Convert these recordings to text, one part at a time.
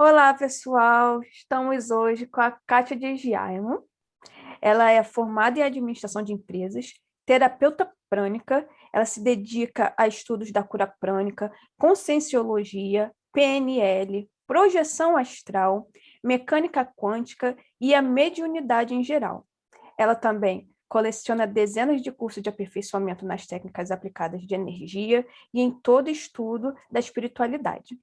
Olá, pessoal! Estamos hoje com a Kátia de Giaimo. Ela é formada em administração de empresas, terapeuta prânica, ela se dedica a estudos da cura prânica, conscienciologia, PNL, projeção astral, mecânica quântica e a mediunidade em geral. Ela também coleciona dezenas de cursos de aperfeiçoamento nas técnicas aplicadas de energia e em todo estudo da espiritualidade,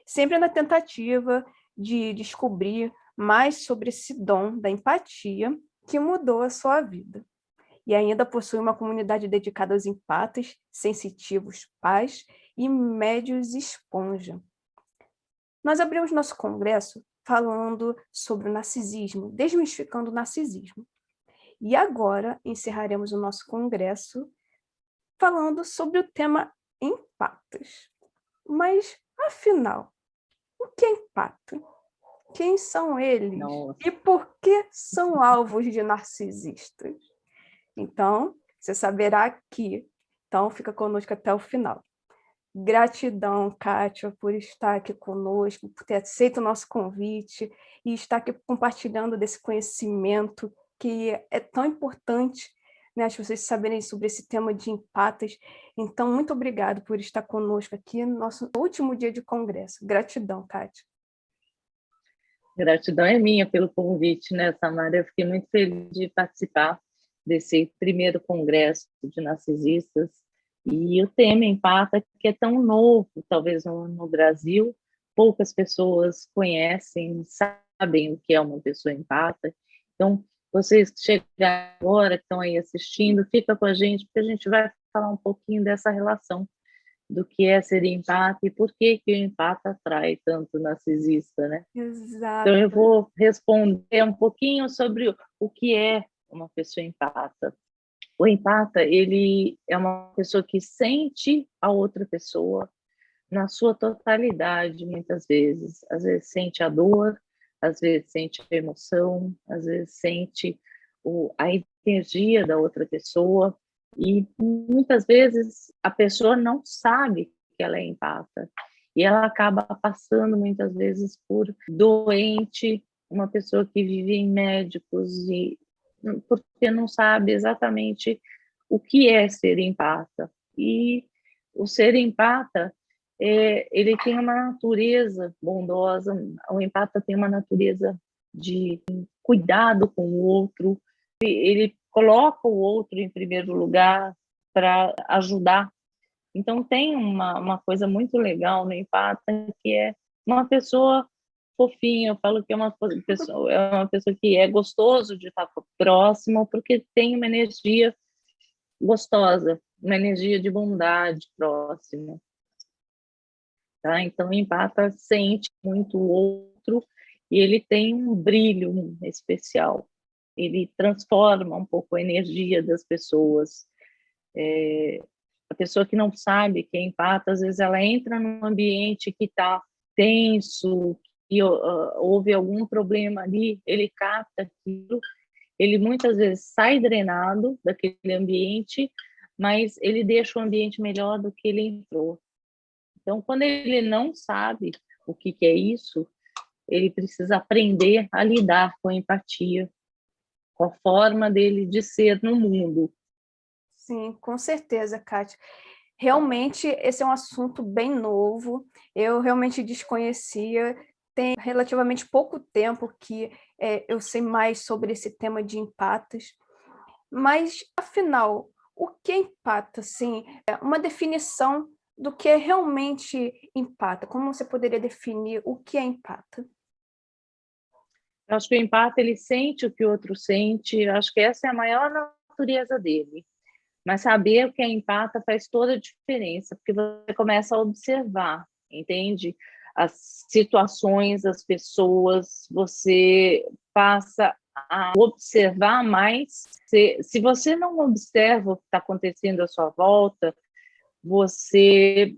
sempre na tentativa de descobrir mais sobre esse dom da empatia que mudou a sua vida. E ainda possui uma comunidade dedicada aos empatas, sensitivos, paz e médios esponja. Nós abrimos nosso congresso falando sobre o narcisismo, desmistificando o narcisismo. E agora encerraremos o nosso congresso falando sobre o tema empatas. Mas, afinal, o que é empata? Quem são eles? Nossa. E por que são alvos de narcisistas? Então, você saberá aqui. Então, fica conosco até o final. Gratidão, Kátia, por estar aqui conosco, por ter aceito o nosso convite e estar aqui compartilhando desse conhecimento que é tão importante, né, as pessoas saberem sobre esse tema de empatas. Então, muito obrigado por estar conosco aqui no nosso último dia de congresso. Gratidão, Kátia. Gratidão é minha pelo convite, né, Samara? Eu fiquei muito feliz de participar desse primeiro congresso de narcisistas. E o tema empata, que é tão novo, talvez no Brasil, poucas pessoas conhecem, sabem o que é uma pessoa empata. Então, vocês que chegaram agora, que estão aí assistindo, fica com a gente, porque a gente vai falar um pouquinho dessa relação do que é ser empata e por que que o empata atrai tanto narcisista, né? Então, Exato. eu vou responder um pouquinho sobre o que é uma pessoa empata. O empata, ele é uma pessoa que sente a outra pessoa na sua totalidade, muitas vezes. Às vezes sente a dor, às vezes sente a emoção, às vezes sente a energia da outra pessoa, e muitas vezes a pessoa não sabe que ela é empata, e ela acaba passando muitas vezes por doente, uma pessoa que vive em médicos, e porque não sabe exatamente o que é ser empata. E o ser empata, ele tem uma natureza bondosa, o empata tem uma natureza de cuidado com o outro, ele coloca o outro em primeiro lugar para ajudar. Então, tem uma coisa muito legal no empata, que é uma pessoa fofinha. Eu falo que é uma pessoa que é gostoso de estar próximo, porque tem uma energia gostosa, uma energia de bondade próxima. Tá? Então, o empata sente muito o outro e ele tem um brilho especial. Ele transforma um pouco a energia das pessoas. A pessoa que não sabe que é empata, às vezes ela entra num ambiente que está tenso, e houve algum problema ali, ele capta aquilo, ele muitas vezes sai drenado daquele ambiente, mas ele deixa o ambiente melhor do que ele entrou. Então, quando ele não sabe o que é isso, ele precisa aprender a lidar com a empatia, com a forma dele de ser no mundo. Sim, com certeza, Kátia. Realmente, esse é um assunto bem novo, eu realmente desconhecia, tem relativamente pouco tempo que eu sei mais sobre esse tema de empatas, mas, afinal, o que é empata? Assim, é uma definição do que é realmente empata, como você poderia definir o que é empata? Eu acho que o empata, ele sente o que o outro sente, eu acho que essa é a maior natureza dele. Mas saber o que é empata faz toda a diferença, porque você começa a observar, entende? As situações, as pessoas, você passa a observar mais. Se você não observa o que está acontecendo à sua volta, você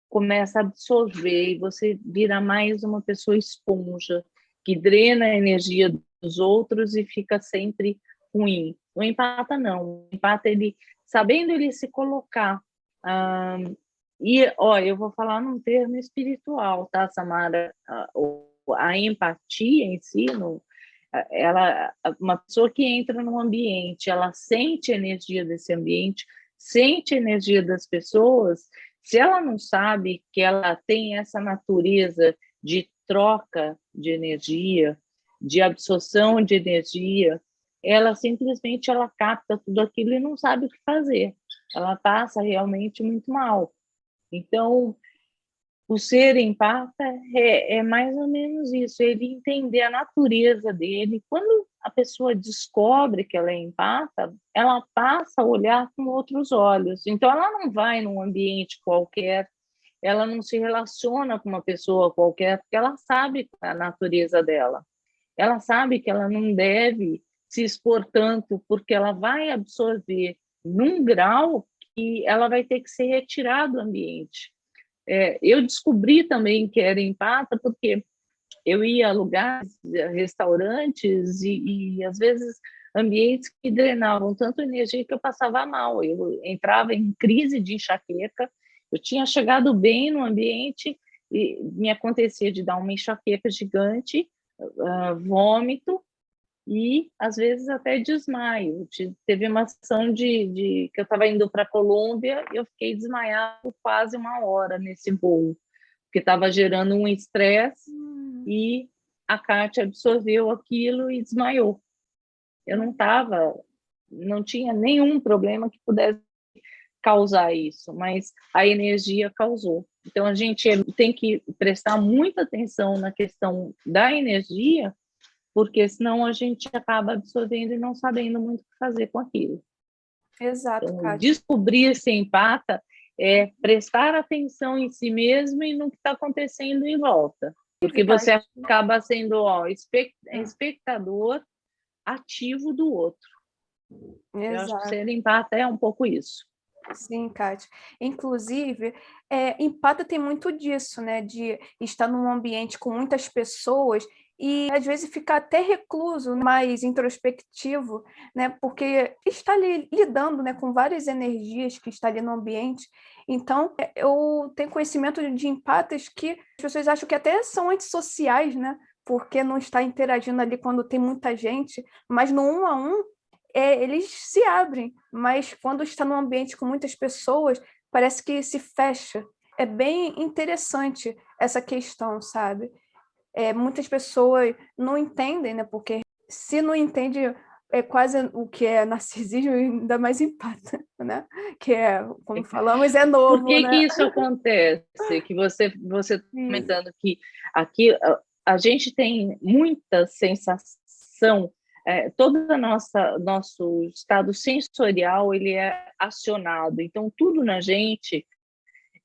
começa a absorver e você vira mais uma pessoa esponja, que drena a energia dos outros e fica sempre ruim. O empata não. O empata, ele, sabendo ele se colocar E, ó, eu vou falar num termo espiritual, tá, Samara? A empatia em si, uma pessoa que entra num ambiente, ela sente a energia desse ambiente, sente a energia das pessoas. Se ela não sabe que ela tem essa natureza de troca de energia, de absorção de energia, ela simplesmente ela capta tudo aquilo e não sabe o que fazer. Ela passa realmente muito mal. Então, o ser empata é mais ou menos isso, ele entender a natureza dele. Quando a pessoa descobre que ela é empata, ela passa a olhar com outros olhos. Então, ela não vai num ambiente qualquer, ela não se relaciona com uma pessoa qualquer, porque ela sabe a natureza dela. Ela sabe que ela não deve se expor tanto, porque ela vai absorver num grau que ela vai ter que se retirar do ambiente. Eu descobri também que era empata porque eu ia a lugares, restaurantes e às vezes ambientes que drenavam tanto energia que eu passava mal. Eu entrava em crise de enxaqueca. Eu tinha chegado bem no ambiente e me acontecia de dar uma enxaqueca gigante, vômito e às vezes até desmaio. Teve uma sessão que eu estava indo para a Colômbia e eu fiquei desmaiada por quase 1 hora nesse voo, porque estava gerando um estresse e a Kátia absorveu aquilo e desmaiou. Eu não tinha nenhum problema que pudesse causar isso, mas a energia causou. Então a gente tem que prestar muita atenção na questão da energia, porque senão a gente acaba absorvendo e não sabendo muito o que fazer com aquilo. Exato, Então, Kátia. descobrir se empata é prestar atenção em si mesmo e no que está acontecendo em volta. Porque você acaba sendo espectador ativo do outro. Exato. Eu acho que ser empata é um pouco isso. Sim, Kátia. Inclusive, empata tem muito disso, né? De estar num ambiente com muitas pessoas e às vezes ficar até recluso, mais introspectivo, né? Porque está ali lidando, né, com várias energias que está ali no ambiente. Então, eu tenho conhecimento de empatas que as pessoas acham que até são antissociais, né? Porque não está interagindo ali quando tem muita gente, mas no 1 a 1 eles se abrem, mas quando está num ambiente com muitas pessoas, parece que se fecha. É bem interessante essa questão, sabe? Muitas pessoas não entendem, né? Porque se não entende, é quase o que é narcisismo, ainda mais empata, né? Que é, como falamos, é novo, Por que né? isso acontece? Que você comentando que aqui a gente tem muita sensação, todo nosso estado sensorial ele é acionado, então tudo na gente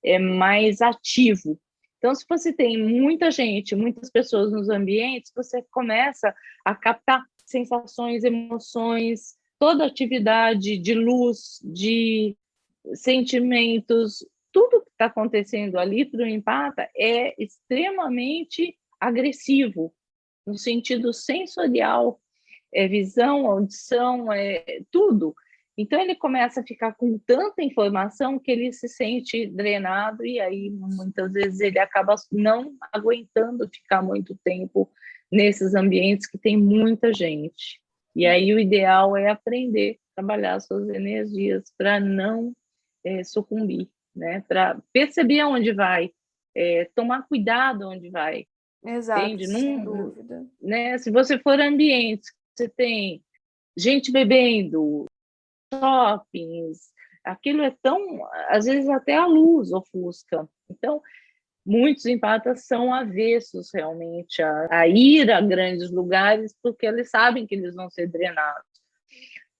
é mais ativo. Então, se você tem muita gente, muitas pessoas nos ambientes, você começa a captar sensações, emoções, toda atividade de luz, de sentimentos, tudo que está acontecendo ali para o empata é extremamente agressivo, no sentido sensorial, visão, audição, tudo. Então ele começa a ficar com tanta informação que ele se sente drenado e aí muitas vezes ele acaba não aguentando ficar muito tempo nesses ambientes que tem muita gente. E aí o ideal é aprender a trabalhar suas energias para não sucumbir, né? Para perceber aonde vai, tomar cuidado onde vai. Exato, Entende? sem dúvida. Né? Se você for ambientes que você tem gente bebendo, shoppings, aquilo é tão, às vezes até a luz ofusca. Então, muitos empatas são avessos realmente a ir a grandes lugares porque eles sabem que eles vão ser drenados.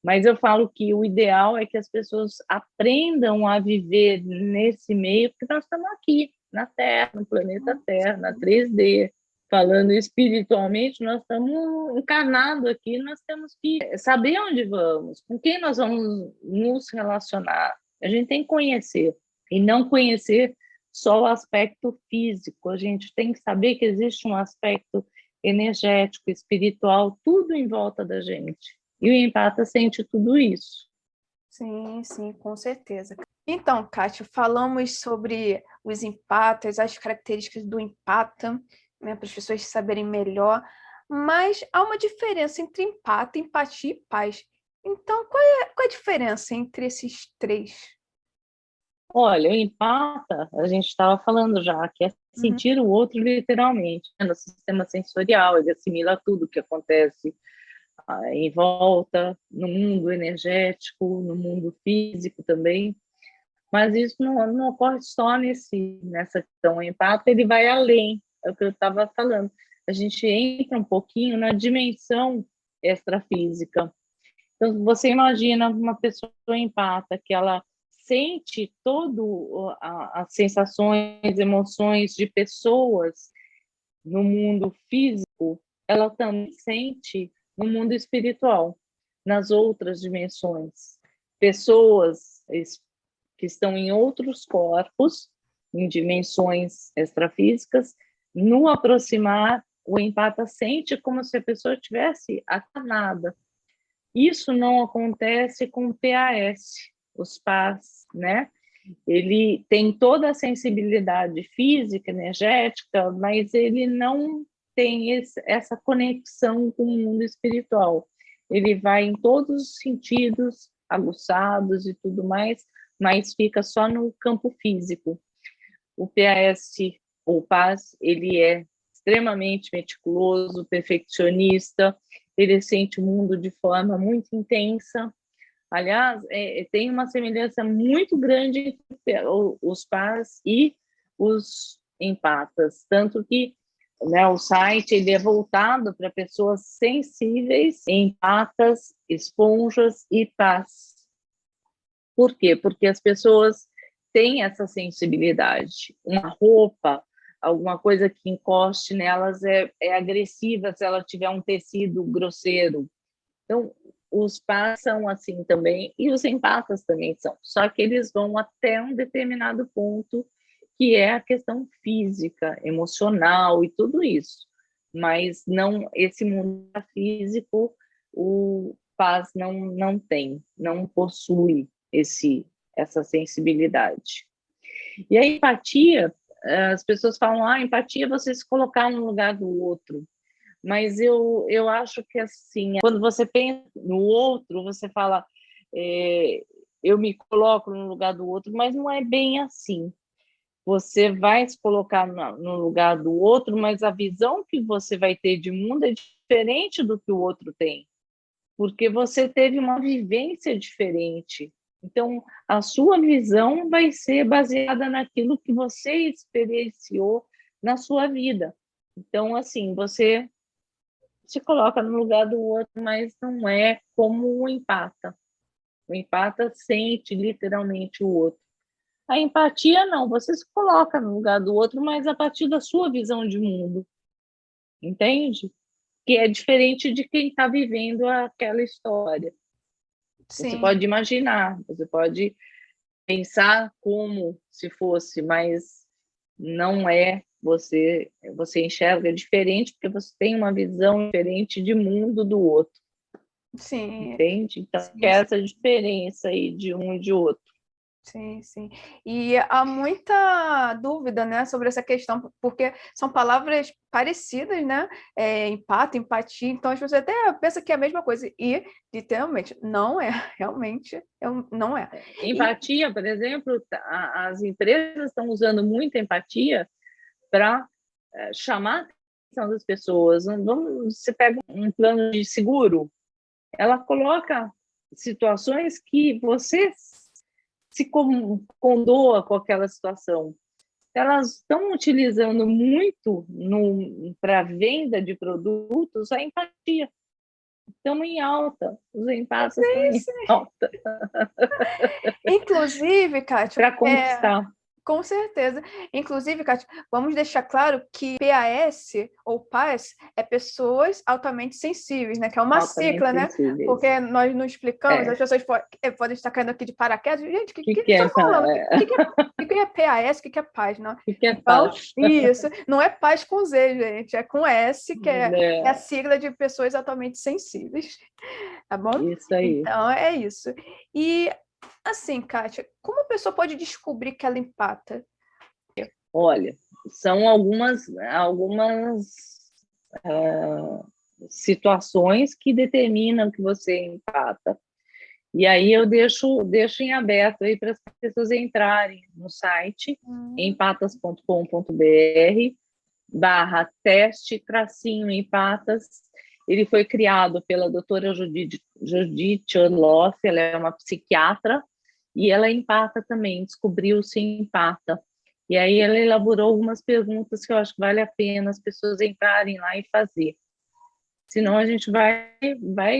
Mas eu falo que o ideal é que as pessoas aprendam a viver nesse meio, porque nós estamos aqui, na Terra, no planeta Terra, na 3D. Falando espiritualmente, nós estamos encarnados aqui, nós temos que saber onde vamos, com quem nós vamos nos relacionar. A gente tem que conhecer, e não conhecer só o aspecto físico. A gente tem que saber que existe um aspecto energético, espiritual, tudo em volta da gente. E o empata sente tudo isso. Sim, sim, com certeza. Então, Kátia, falamos sobre os empatas, as características do empata, né, para as pessoas saberem melhor, mas há uma diferença entre empata, empatia e paz. Então, qual é a diferença entre esses três? Olha, o empata, a gente estava falando já, que é Uhum, sentir o outro literalmente, né? No sistema sensorial, ele assimila tudo que acontece em volta, no mundo energético, no mundo físico também, mas isso não ocorre só nessa questão. O empata, ele vai além, é o que eu estava falando. A gente entra um pouquinho na dimensão extrafísica. Então, você imagina uma pessoa empata, que ela sente todo as sensações, emoções de pessoas no mundo físico, ela também sente no mundo espiritual, nas outras dimensões. Pessoas que estão em outros corpos, em dimensões extrafísicas, no aproximar, o empata sente como se a pessoa estivesse acanada. Isso não acontece com o PAS, os PAS, né? Ele tem toda a sensibilidade física, energética, mas ele não tem essa conexão com o mundo espiritual. Ele vai em todos os sentidos, aguçados e tudo mais, mas fica só no campo físico. O PAS, ou PAS, ele é extremamente meticuloso, perfeccionista, ele sente o mundo de forma muito intensa. Aliás, tem uma semelhança muito grande entre os PAS e os empatas, tanto que, né, o site ele é voltado para pessoas sensíveis, empatas, esponjas e PAS. Por quê? Porque as pessoas têm essa sensibilidade. Uma roupa, alguma coisa que encoste nelas é agressiva se ela tiver um tecido grosseiro. Então, os pás são assim também, e os empatas também são. Só que eles vão até um determinado ponto, que é a questão física, emocional e tudo isso. Mas não esse mundo físico, o paz não tem, não possui essa sensibilidade. E a empatia, as pessoas falam, empatia é você se colocar no lugar do outro. Mas eu acho que, assim, quando você pensa no outro, você fala, eu me coloco no lugar do outro, mas não é bem assim. Você vai se colocar no lugar do outro, mas a visão que você vai ter de mundo é diferente do que o outro tem, porque você teve uma vivência diferente. Então, a sua visão vai ser baseada naquilo que você experienciou na sua vida. Então, assim, você se coloca no lugar do outro, mas não é como o empata. O empata sente literalmente o outro. A empatia não, você se coloca no lugar do outro, mas a partir da sua visão de mundo, entende? Que é diferente de quem está vivendo aquela história. Você sim. pode imaginar, você pode pensar como se fosse, mas não é. Você enxerga diferente porque você tem uma visão diferente de mundo do outro. Sim, Entende? Então, que sim, é sim, essa diferença aí de um e de outro. sim, sim. E há muita dúvida, né, sobre essa questão, porque são palavras parecidas, né? Empata, empatia, então as pessoas até pensam que é a mesma coisa, e literalmente não é, realmente não é. E, Empatia, por exemplo, as empresas estão usando muita empatia para chamar a atenção das pessoas. Você pega um plano de seguro, ela coloca situações que você se condoa com aquela situação. Elas estão utilizando muito para venda de produtos a empatia. Estão em alta, os empatas estão sim, em sim. alta Inclusive, Kátia, para conquistar. com certeza. Inclusive, Kátia, vamos deixar claro que PAS ou PAS é pessoas altamente sensíveis, né? Que é uma Altamente sigla, né? sensíveis. Porque nós não explicamos, as É. pessoas podem estar caindo aqui de paraquedas. Gente, o que Que você é, está falando? O que é PAS? O que é PAS? Não? que é Então, paz? isso. Não é PAS com Z, gente. É com S, que é a É, sigla de pessoas altamente sensíveis. Tá bom? isso aí. Então, é isso. E Assim, Kátia, como a pessoa pode descobrir que ela empata? Olha, são algumas situações que determinam que você empata. E aí eu deixo em aberto aí para as pessoas entrarem no site empatas.com.br/teste tracinho empatas. Ele foi criado pela doutora Judith Orloff, ela é uma psiquiatra, e ela empata também, descobriu se empata. E aí ela elaborou algumas perguntas que eu acho que vale a pena as pessoas entrarem lá e fazer. Senão a gente vai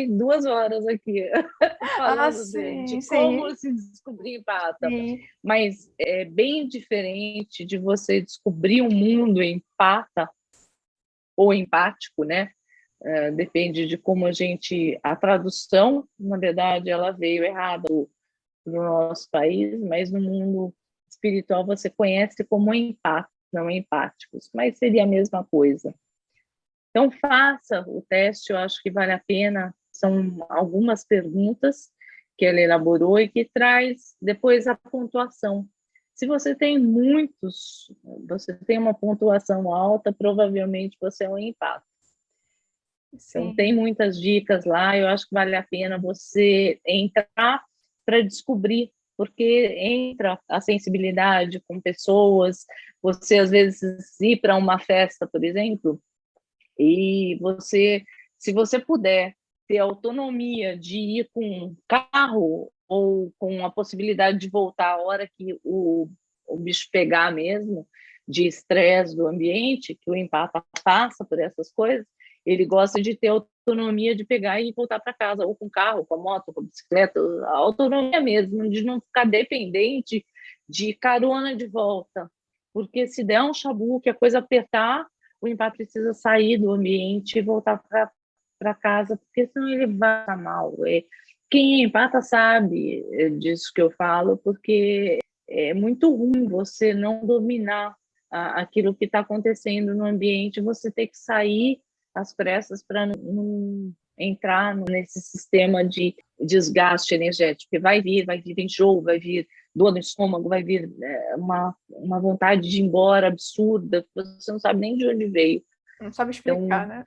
2 horas aqui Ah, falando de sim, como sim, se descobrir empata. sim, Mas é bem diferente de você descobrir um mundo empata ou empático, né? Depende de como a tradução, na verdade, ela veio errada no nosso país, mas no mundo espiritual você conhece como empáticos, não empáticos, mas seria a mesma coisa. Então, faça o teste, eu acho que vale a pena. São algumas perguntas que ela elaborou e que traz depois a pontuação. Se você tem você tem uma pontuação alta, provavelmente você é um empate. Então, tem sim. muitas dicas lá, eu acho que vale a pena você entrar para descobrir, porque entra a sensibilidade com pessoas, você às vezes ir para uma festa, por exemplo, e se você puder ter autonomia de ir com um carro ou com a possibilidade de voltar a hora que o bicho pegar mesmo, de estresse do ambiente, que o empata passa por essas coisas, ele gosta de ter autonomia de pegar e voltar para casa, ou com carro, com a moto, com a bicicleta, a autonomia mesmo, de não ficar dependente de carona de volta. Porque se der um chabu, que a coisa apertar, o empate precisa sair do ambiente e voltar para casa, porque senão ele vai estar mal. Quem empata sabe disso que eu falo, porque é muito ruim você não dominar aquilo que está acontecendo no ambiente, você ter que sair às pressas para não entrar nesse sistema de desgaste energético, porque vai vir enjoo, vai vir dor no estômago, vai vir uma vontade de ir embora absurda, você não sabe nem de onde veio. Não sabe Então, explicar, né?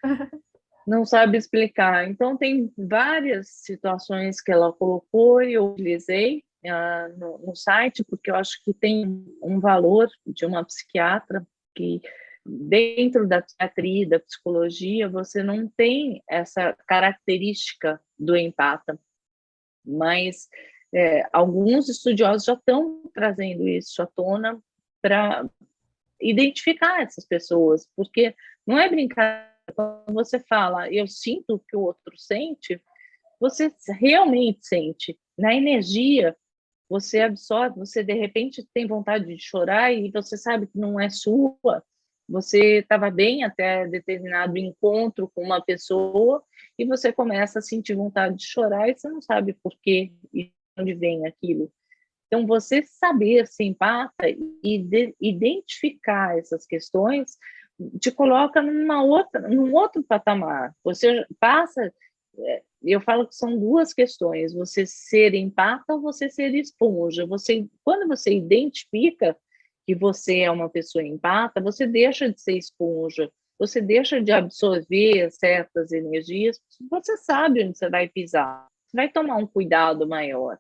não sabe explicar. Então, tem várias situações que ela colocou e eu utilizei no site, porque eu acho que tem um valor de uma psiquiatra que, dentro da psiquiatria, da psicologia, você não tem essa característica do empata, mas alguns estudiosos já estão trazendo isso à tona para identificar essas pessoas, porque não é brincadeira quando você fala, eu sinto o que o outro sente, você realmente sente. Na energia, você absorve, você de repente tem vontade de chorar e você sabe que não é sua, você estava bem até determinado encontro com uma pessoa e você começa a sentir vontade de chorar e você não sabe por quê e de onde vem aquilo. Então, você saber se empata e identificar essas questões te coloca num outro patamar. Você passa, eu falo que são duas questões, você ser empata ou você ser esponja. Quando você identifica que você é uma pessoa empata, você deixa de ser esponja, você deixa de absorver certas energias, você sabe onde você vai pisar, você vai tomar um cuidado maior.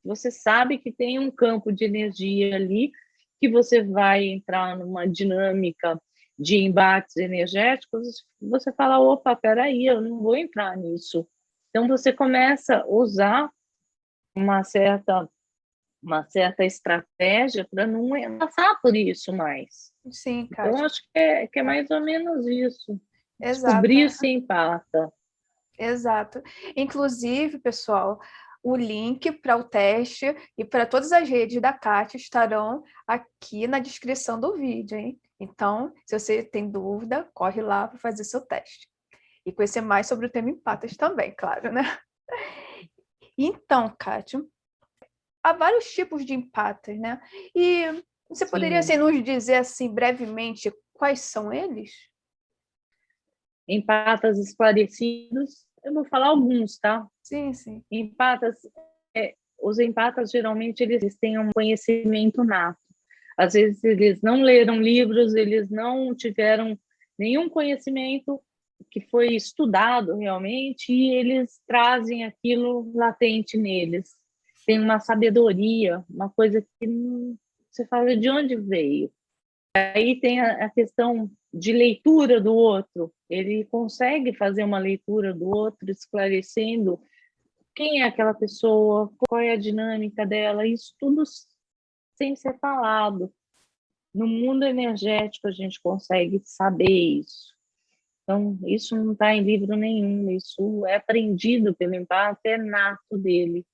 Você sabe que tem um campo de energia ali que você vai entrar numa dinâmica de embates energéticos, você fala, opa, peraí, eu não vou entrar nisso. Então, você começa a usar uma certa, uma certa estratégia para não passar por isso mais. Sim, Então, Kátia. acho que é mais ou menos isso. Exato, Descobrir se empata. exato. Inclusive, pessoal, o link para o teste e para todas as redes da Kátia estarão aqui na descrição do vídeo, hein? Então, se você tem dúvida, corre lá para fazer seu teste. E conhecer mais sobre o tema empatas também, claro, né? Então, Kátia, há vários tipos de empatas, né? E você poderia Sim, assim, nos dizer assim brevemente quais são eles? empatas esclarecidos. Eu vou falar alguns, tá? Sim, sim. Empatas os empatas, geralmente, eles têm um conhecimento nato. Às vezes, eles não leram livros, eles não tiveram nenhum conhecimento que foi estudado realmente, e eles trazem aquilo latente neles. Tem uma sabedoria, uma coisa que você fala de onde veio. Aí tem a questão de leitura do outro. Ele consegue fazer uma leitura do outro, esclarecendo quem é aquela pessoa, qual é a dinâmica dela, isso tudo sem ser falado. No mundo energético, a gente consegue saber isso. Então, isso não está em livro nenhum, isso é aprendido pelo empata, é nato dele,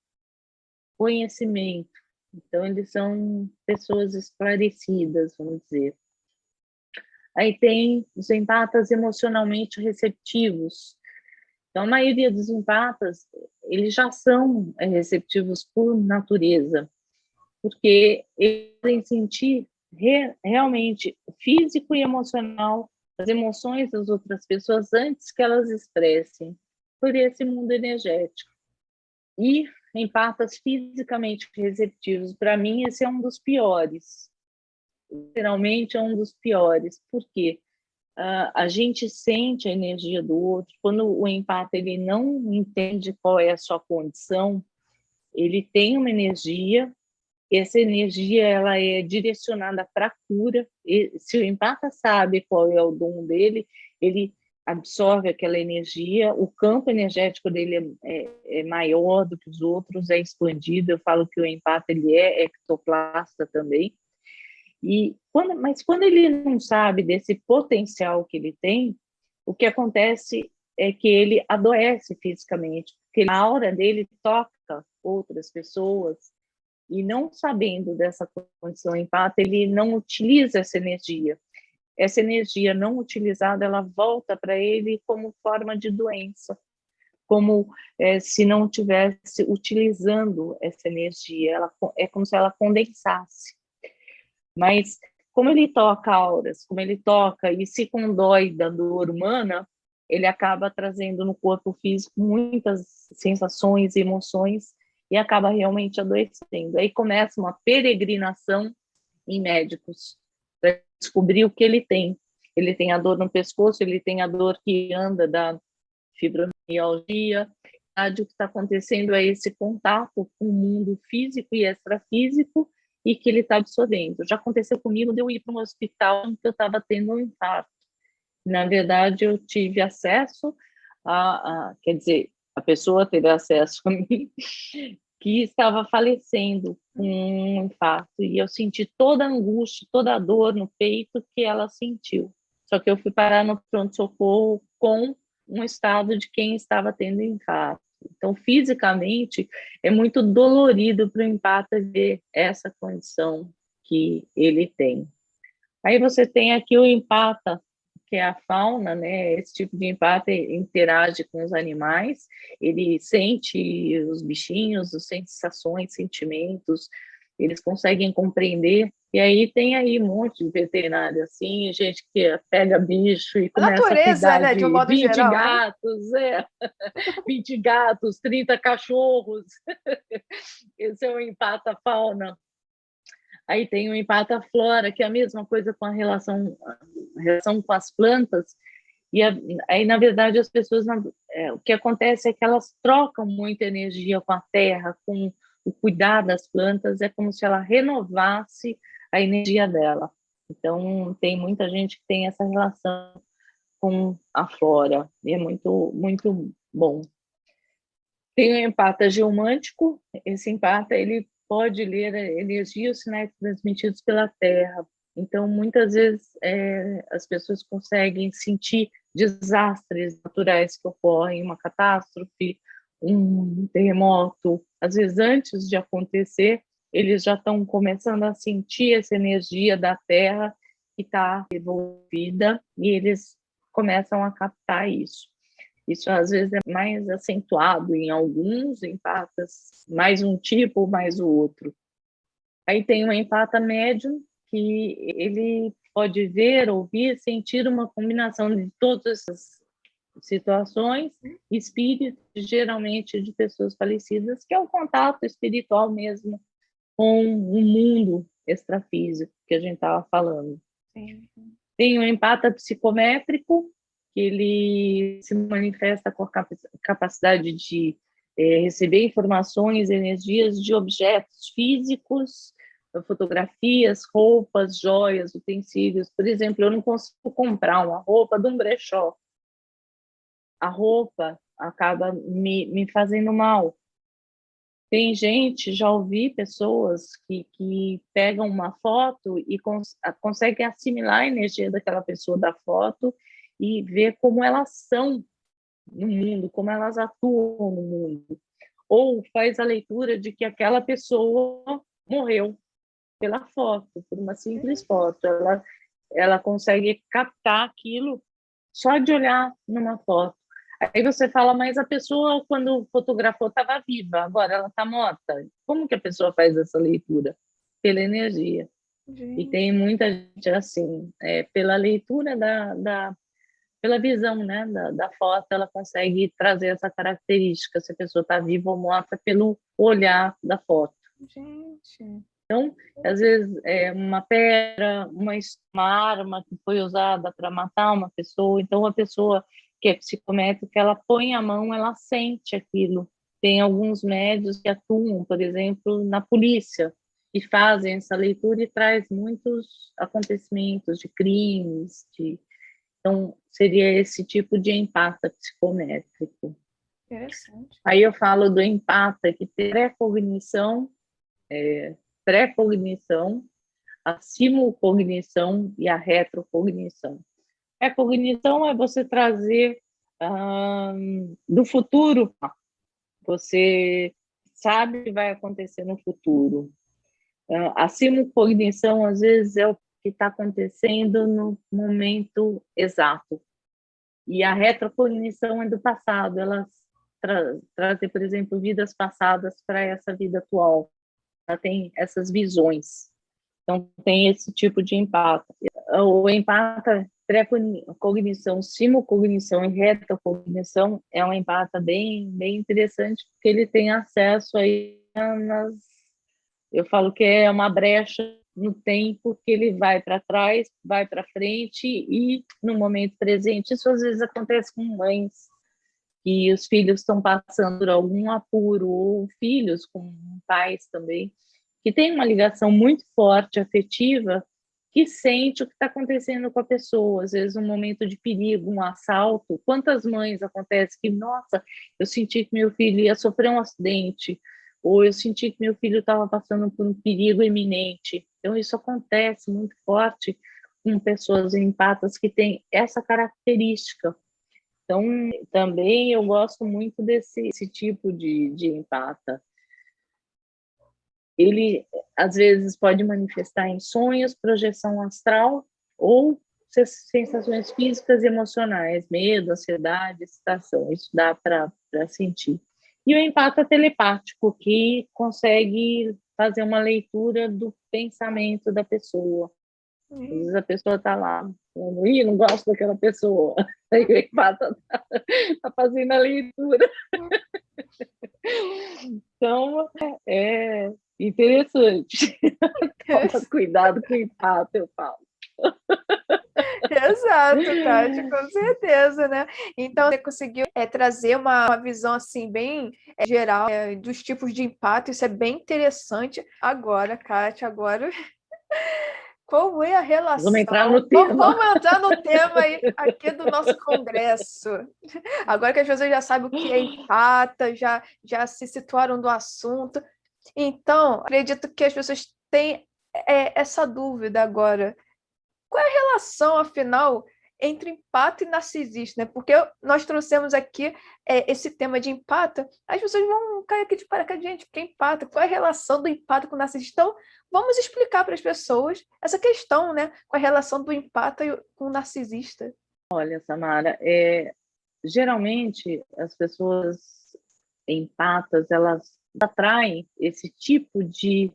conhecimento. Então, eles são pessoas esclarecidas, vamos dizer. Aí tem os empatas emocionalmente receptivos. Então, a maioria dos empatas, eles já são receptivos por natureza, porque eles podem sentir realmente físico e emocional as emoções das outras pessoas antes que elas expressem, por esse mundo energético. E empatas fisicamente receptivos, para mim, esse é um dos piores. Literalmente é um dos piores. Por quê? A gente sente a energia do outro. Quando o empata ele não entende qual é a sua condição, ele tem uma energia, essa energia ela é direcionada para a cura. E, se o empata sabe qual é o dom dele, ele absorve aquela energia, o campo energético dele é maior do que os outros, é expandido. Eu falo que o empata ele é ectoplasta também. Mas quando ele não sabe desse potencial que ele tem, o que acontece é que ele adoece fisicamente, porque a aura dele toca outras pessoas, e não sabendo dessa condição empata, ele não utiliza essa energia. Essa energia não utilizada, ela volta para ele como forma de doença, como se não estivesse utilizando essa energia, é como se ela condensasse. Mas como ele toca auras, como ele toca e se condói da dor humana, ele acaba trazendo no corpo físico muitas sensações e emoções e acaba realmente adoecendo. Aí começa uma peregrinação em médicos para descobrir o que ele tem. Ele tem a dor no pescoço, ele tem a dor que anda da fibromialgia. O que está acontecendo é esse contato com o mundo físico e extrafísico e que ele está absorvendo. Já aconteceu comigo de eu ir para um hospital em que eu estava tendo um infarto. Na verdade, eu tive acesso quer dizer, a pessoa teve acesso a mim, que estava falecendo com um infarto, e eu senti toda a angústia, toda a dor no peito que ela sentiu. Só que eu fui parar no pronto-socorro com um estado de quem estava tendo infarto. Então, fisicamente, é muito dolorido para o empata ver essa condição que ele tem. Aí você tem aqui o empata, que é a fauna, né? Esse tipo de empata interage com os animais, ele sente os bichinhos, as sensações, sentimentos, eles conseguem compreender. E aí tem aí um monte de veterinário, assim, gente que pega bicho e A começa a natureza, cuidar né, de um de modo 20 geral, né? gatos, 20 gatos, 30 cachorros. Esse é o empata fauna. Aí tem o empata flora, que é a mesma coisa com a relação com as plantas. Aí, na verdade, as pessoas, o que acontece é que elas trocam muita energia com a terra, com o cuidar das plantas, é como se ela renovasse a energia dela. Então, tem muita gente que tem essa relação com a flora, e é muito, muito bom. Tem o empata geomântico, esse empata, ele pode ler a energia e os sinais transmitidos pela Terra. Então, muitas vezes, as pessoas conseguem sentir desastres naturais que ocorrem, uma catástrofe, um terremoto. Às vezes, antes de acontecer, eles já estão começando a sentir essa energia da Terra que está envolvida, e eles começam a captar isso. Isso às vezes é mais acentuado em alguns empatas, mais um tipo, mais o outro. Aí tem um empata médium, que ele pode ver, ouvir, sentir uma combinação de todas essas situações, espíritos, geralmente de pessoas falecidas, que é o contato espiritual mesmo com o mundo extrafísico que a gente estava falando. Sim. Tem o empata psicométrico, que ele se manifesta com a capacidade de receber informações, energias de objetos físicos, fotografias, roupas, joias, utensílios. Por exemplo, eu não consigo comprar uma roupa de um brechó. A roupa acaba me fazendo mal. Tem gente, já ouvi pessoas que pegam uma foto e conseguem assimilar a energia daquela pessoa da foto e ver como elas são no mundo, como elas atuam no mundo. Ou faz a leitura de que aquela pessoa morreu pela foto, por uma simples foto. Ela consegue captar aquilo só de olhar numa foto. Aí você fala, mas a pessoa, quando fotografou, estava viva, agora ela está morta. Como que a pessoa faz essa leitura? Pela energia. E Gente. tem muita gente assim, pela leitura pela visão, né, da foto, ela consegue trazer essa característica, se a pessoa está viva ou morta, pelo olhar da foto. Gente. Então, às vezes, uma pedra, uma arma que foi usada para matar uma pessoa. Então, a pessoa que é psicométrica, ela põe a mão, ela sente aquilo. Tem alguns médios que atuam, por exemplo, na polícia, e fazem essa leitura e traz muitos acontecimentos de crimes. Então, seria esse tipo de empata psicométrico. Interessante. Aí eu falo do empata que tem pré-cognição, a simulcognição e a retrocognição. A cognição é você trazer do futuro, você sabe o que vai acontecer no futuro. A simulcognição, às vezes, é o que está acontecendo no momento exato. E a retrocognição é do passado, ela traz, por exemplo, vidas passadas para essa vida atual. Ela tem essas visões. Então, tem esse tipo de empata. O empata, pré-cognição, simulcognição e retrocognição é um empata bem, bem interessante, porque ele tem acesso aí eu falo que é uma brecha no tempo que ele vai para trás, vai para frente e no momento presente. Isso às vezes acontece com mães que os filhos estão passando por algum apuro, ou filhos com pais também, que tem uma ligação muito forte, afetiva, que sente o que está acontecendo com a pessoa, às vezes um momento de perigo, um assalto. Quantas mães acontece que, nossa, eu senti que meu filho ia sofrer um acidente, ou eu senti que meu filho estava passando por um perigo iminente. Então, isso acontece muito forte com pessoas empatas que têm essa característica. Então, também eu gosto muito desse tipo de empata. Ele, às vezes, pode manifestar em sonhos, projeção astral ou sensações físicas e emocionais, medo, ansiedade, excitação. Isso dá para sentir. E o empata telepático, que consegue fazer uma leitura do pensamento da pessoa. Às vezes a pessoa está lá, falando, não gosto daquela pessoa. Aí o empata está fazendo a leitura. Então, é interessante. Toma cuidado com o empate, eu falo. Exato, Tati, com certeza, né? Então, você conseguiu trazer uma visão assim bem geral dos tipos de empate, isso é bem interessante. Agora, Kátia, agora qual é a Vamos relação? entrar no tema. Vamos entrar no tema aí, aqui do nosso congresso. Agora que as pessoas já sabem o que é empata, já se situaram do assunto. Então, acredito que as pessoas têm essa dúvida agora. Qual é a relação, afinal, entre empata e narcisista, né? Porque nós trouxemos aqui esse tema de empata, as pessoas vão cair aqui de paraquedas, gente, porque empata, qual é a relação do empata com o narcisista? Então, vamos explicar para as pessoas essa questão, né? Com a relação do empata com o narcisista. Olha, Samara, geralmente as pessoas empatas, elas atraem esse tipo de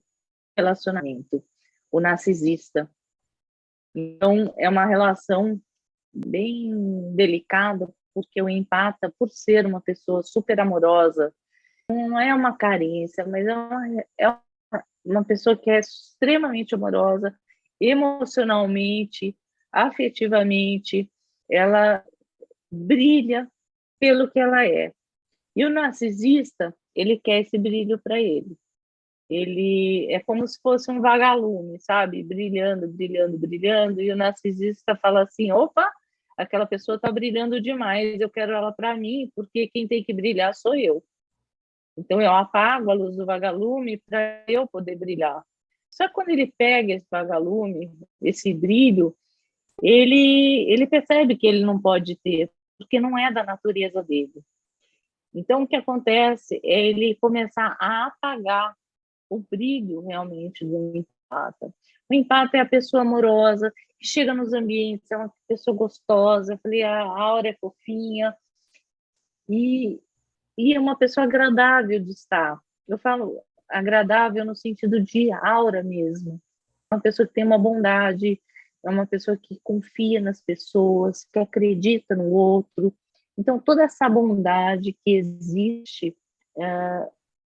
relacionamento, o narcisista. Então, é uma relação bem delicada, porque o empata, por ser uma pessoa super amorosa, não é uma carência, mas é uma pessoa que é extremamente amorosa, emocionalmente, afetivamente, ela brilha pelo que ela é. E o narcisista, ele quer esse brilho para ele. Ele é como se fosse um vagalume, sabe? Brilhando, brilhando, brilhando. E o narcisista fala assim: opa, aquela pessoa está brilhando demais, eu quero ela para mim, porque quem tem que brilhar sou eu. Então eu apago a luz do vagalume para eu poder brilhar. Só que quando ele pega esse vagalume, esse brilho, ele percebe que ele não pode ter, porque não é da natureza dele. Então o que acontece é ele começar a apagar o brilho realmente do empata. O empata é a pessoa amorosa, que chega nos ambientes, é uma pessoa gostosa, eu falei, a aura é fofinha, e, e é uma pessoa agradável de estar. Eu falo agradável no sentido de aura mesmo. É uma pessoa que tem uma bondade, é uma pessoa que confia nas pessoas, que acredita no outro. Então, toda essa bondade que existe,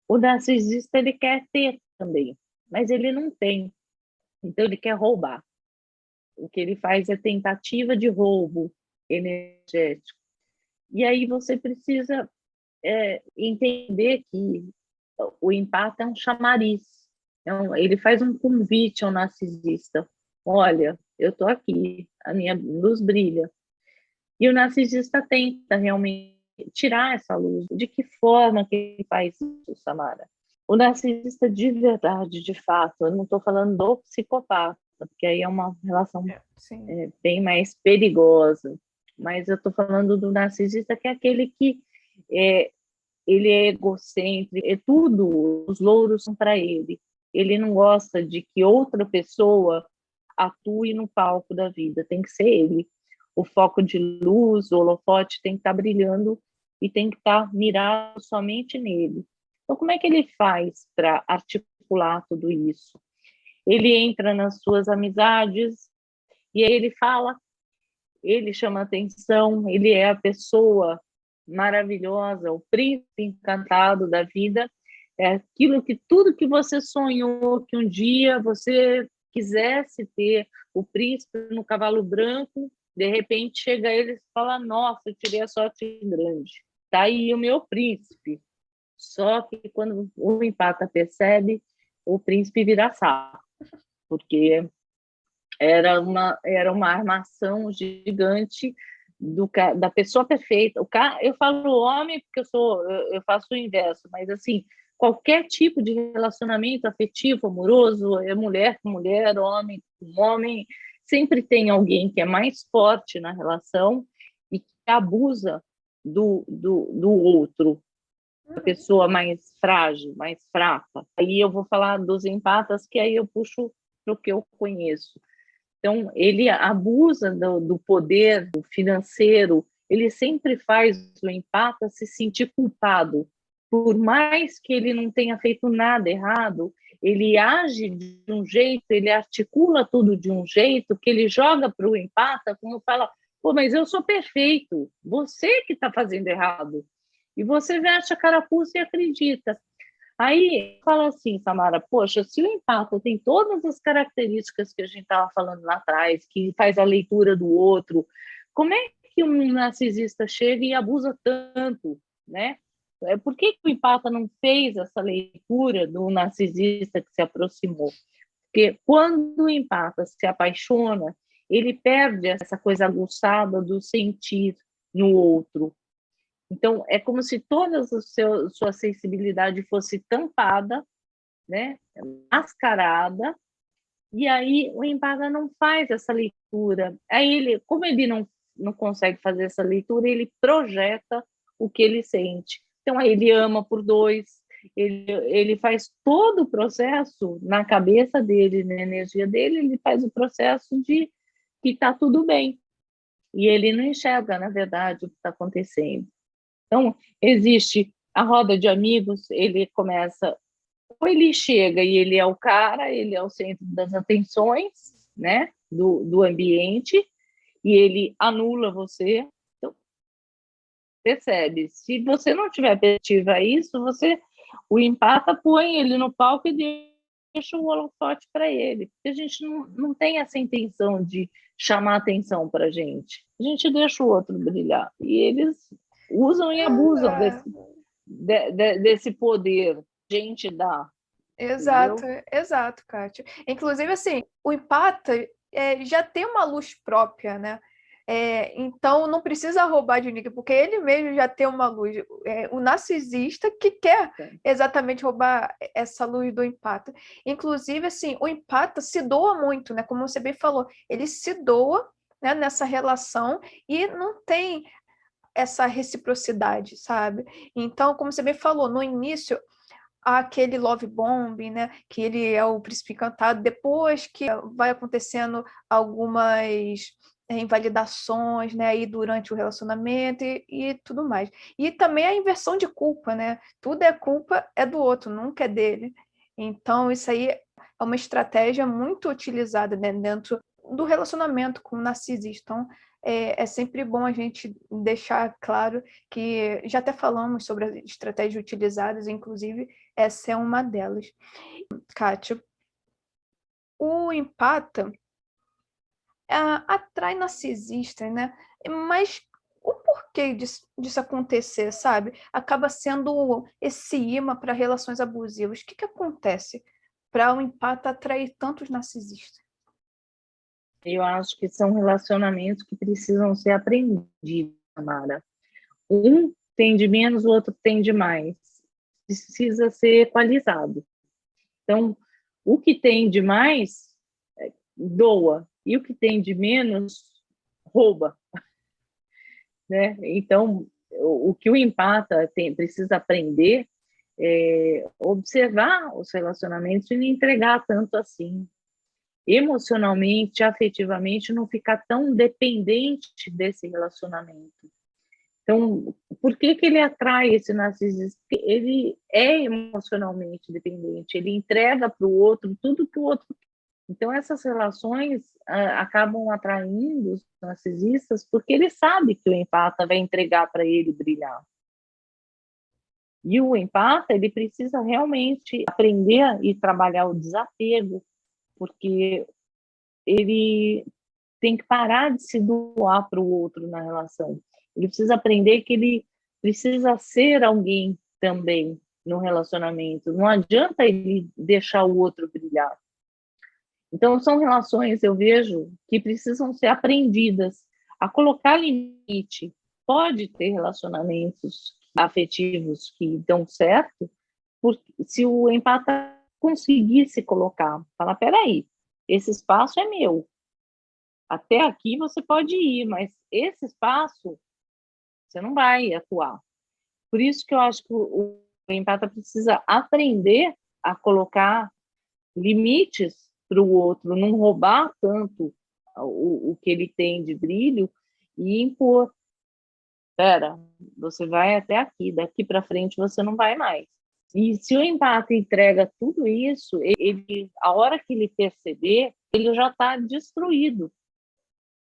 o narcisista ele quer ter também, mas ele não tem. Então, ele quer roubar. O que ele faz é tentativa de roubo energético. E aí você precisa entender que o empata é um chamariz. Então, ele faz um convite ao narcisista. Olha, eu estou aqui, a minha luz brilha. E o narcisista tenta realmente tirar essa luz. De que forma que ele faz isso, Samara? O narcisista de verdade, de fato, eu não estou falando do psicopata, porque aí é uma relação bem mais perigosa. Mas eu estou falando do narcisista, que é aquele que ele é egocêntrico, é tudo, os louros são para ele. Ele não gosta de que outra pessoa atue no palco da vida, tem que ser ele. O foco de luz, o holofote tem que estar brilhando e tem que estar mirado somente nele. Então, como é que ele faz para articular tudo isso? Ele entra nas suas amizades e aí ele fala, ele chama atenção, ele é a pessoa maravilhosa, o príncipe encantado da vida, é aquilo que tudo que você sonhou que um dia você quisesse ter, o príncipe no cavalo branco, de repente chega ele e fala, nossa, eu tirei a sorte grande, tá aí o meu príncipe. Só que quando o empata percebe, o príncipe vira sapo, porque era uma armação gigante da pessoa perfeita. Eu falo homem porque eu faço o inverso, mas assim, qualquer tipo de relacionamento afetivo, amoroso, é mulher com mulher, homem com homem, sempre tem alguém que é mais forte na relação e que abusa do outro, a pessoa mais frágil, mais fraca. Aí eu vou falar dos empatas, que aí eu puxo para o que eu conheço. Então, ele abusa do poder financeiro, ele sempre faz o empata se sentir culpado. Por mais que ele não tenha feito nada errado, ele age de um jeito, ele articula tudo de um jeito, que ele joga para o empata, como fala, pô, mas eu sou perfeito, você que está fazendo errado. E você veste a carapuça e acredita. Aí fala assim, Samara, poxa, se o empata tem todas as características que a gente estava falando lá atrás, que faz a leitura do outro, como é que um narcisista chega e abusa tanto, né? Por que o empata não fez essa leitura do narcisista que se aproximou? Porque quando o empata se apaixona, ele perde essa coisa aguçada do sentir no outro. Então, é como se toda a sua sensibilidade fosse tampada, né, mascarada, e aí o empata não faz essa leitura. Aí como ele não consegue fazer essa leitura, ele projeta o que ele sente. Então, aí ele ama por dois, ele faz todo o processo na cabeça dele, na energia dele, ele faz o processo de que está tudo bem. E ele não enxerga, na verdade, o que está acontecendo. Então, existe a roda de amigos, ele começa, ou ele chega e ele é o cara, ele é o centro das atenções, né, do ambiente, e ele anula você. Então, percebe. Se você não tiver perspectiva a isso, o empata põe ele no palco e deixa o holofote para ele. Porque a gente não tem essa intenção de chamar atenção para a gente. A gente deixa o outro brilhar. E eles usam e abusam desse poder que a gente dá. Exato, Entendeu? exato, Kátia. Inclusive, assim, o empata já tem uma luz própria, né? Então, não precisa roubar de ninguém, porque ele mesmo já tem uma luz. O narcisista que quer exatamente roubar essa luz do empata. Inclusive, assim, o empata se doa muito, né? Como você bem falou, ele se doa, né, nessa relação e não tem essa reciprocidade, sabe? Então, como você bem falou, no início aquele love bombing, né? Que ele é o príncipe encantado. Depois que vai acontecendo algumas invalidações, né? Aí durante o relacionamento e tudo mais. E também a inversão de culpa, né? Tudo é culpa é do outro, nunca é dele. Então isso aí é uma estratégia muito utilizada, né, dentro do relacionamento com o narcisista. Então é sempre bom a gente deixar claro que já até falamos sobre as estratégias utilizadas, inclusive essa é uma delas. Kátia, o empata atrai narcisistas, né? Mas o porquê disso acontecer, sabe? Acaba sendo esse imã para relações abusivas. O que acontece para o empata atrair tantos narcisistas? Eu acho que são relacionamentos que precisam ser aprendidos, Mara. Um tem de menos, o outro tem de mais. Precisa ser equalizado. Então, o que tem de mais doa, e o que tem de menos rouba, né? Então, o que o empata precisa aprender é observar os relacionamentos e não entregar tanto assim. Emocionalmente, afetivamente, não ficar tão dependente desse relacionamento. Então, por que ele atrai esse narcisista? Porque ele é emocionalmente dependente, ele entrega para o outro tudo que o outro quer. Então, essas relações acabam atraindo os narcisistas porque ele sabe que o empata vai entregar para ele brilhar. E o empata, ele precisa realmente aprender e trabalhar o desapego, porque ele tem que parar de se doar para o outro na relação. Ele precisa aprender que ele precisa ser alguém também no relacionamento. Não adianta ele deixar o outro brilhar. Então, são relações, eu vejo, que precisam ser aprendidas a colocar limite. Pode ter relacionamentos afetivos que dão certo, se o empata conseguir se colocar, falar, peraí, esse espaço é meu, até aqui você pode ir, mas esse espaço você não vai atuar. Por isso que eu acho que o empata precisa aprender a colocar limites para o outro, não roubar tanto o que ele tem de brilho e impor. Espera, você vai até aqui, daqui para frente você não vai mais. E se o empata entrega tudo isso, a hora que ele perceber, ele já está destruído.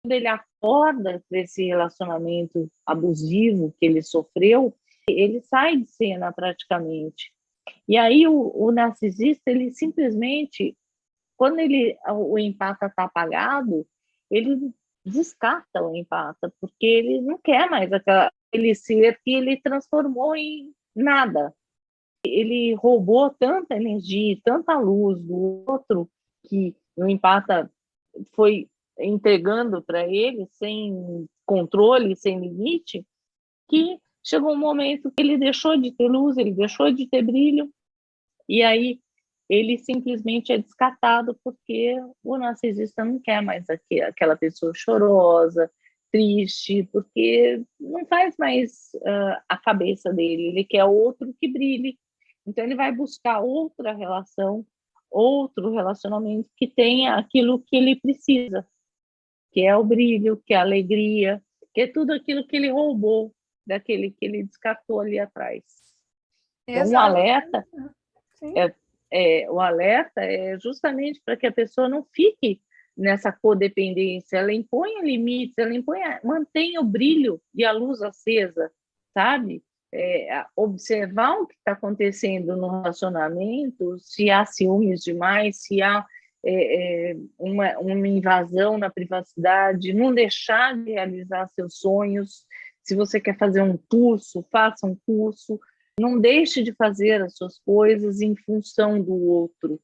Quando ele acorda desse relacionamento abusivo que ele sofreu, ele sai de cena praticamente. E aí o narcisista, ele simplesmente, quando o empata está apagado, ele descarta o empata, porque ele não quer mais aquele ser que ele transformou em nada. Ele roubou tanta energia, tanta luz do outro, que o empata foi entregando para ele sem controle, sem limite, que chegou um momento que ele deixou de ter luz, ele deixou de ter brilho, e aí ele simplesmente é descartado porque o narcisista não quer mais aquela pessoa chorosa, triste, porque não faz mais a cabeça dele, ele quer outro que brilhe. Então ele vai buscar outra relação, outro relacionamento que tenha aquilo que ele precisa, que é o brilho, que é a alegria, que é tudo aquilo que ele roubou daquele que ele descartou ali atrás. Então, Exato. Sim. o alerta é justamente para que a pessoa não fique nessa codependência, ela impõe limites, mantenha o brilho e a luz acesa sabe? Observar o que está acontecendo no relacionamento, se há ciúmes demais, se há uma invasão na privacidade, não deixar de realizar seus sonhos. Se você quer fazer um curso, faça um curso. Não deixe de fazer as suas coisas em função do outro,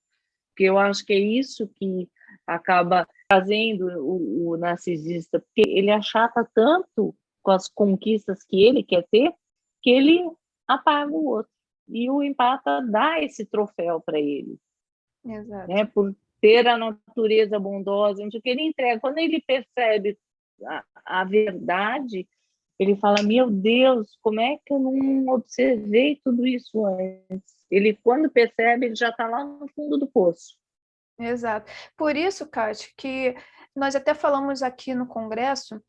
porque eu acho que é isso que acaba fazendo o narcisista, porque ele achata tanto com as conquistas que ele quer ter, que ele apaga o outro. E o empata dá esse troféu para ele. Exato. Né? Por ter a natureza bondosa, que ele entrega. Quando ele percebe a verdade, ele fala, meu Deus, como é que eu não observei tudo isso antes? Ele, quando percebe, ele já está lá no fundo do poço. Exato. Por isso, Kátia, que nós até falamos aqui no Congresso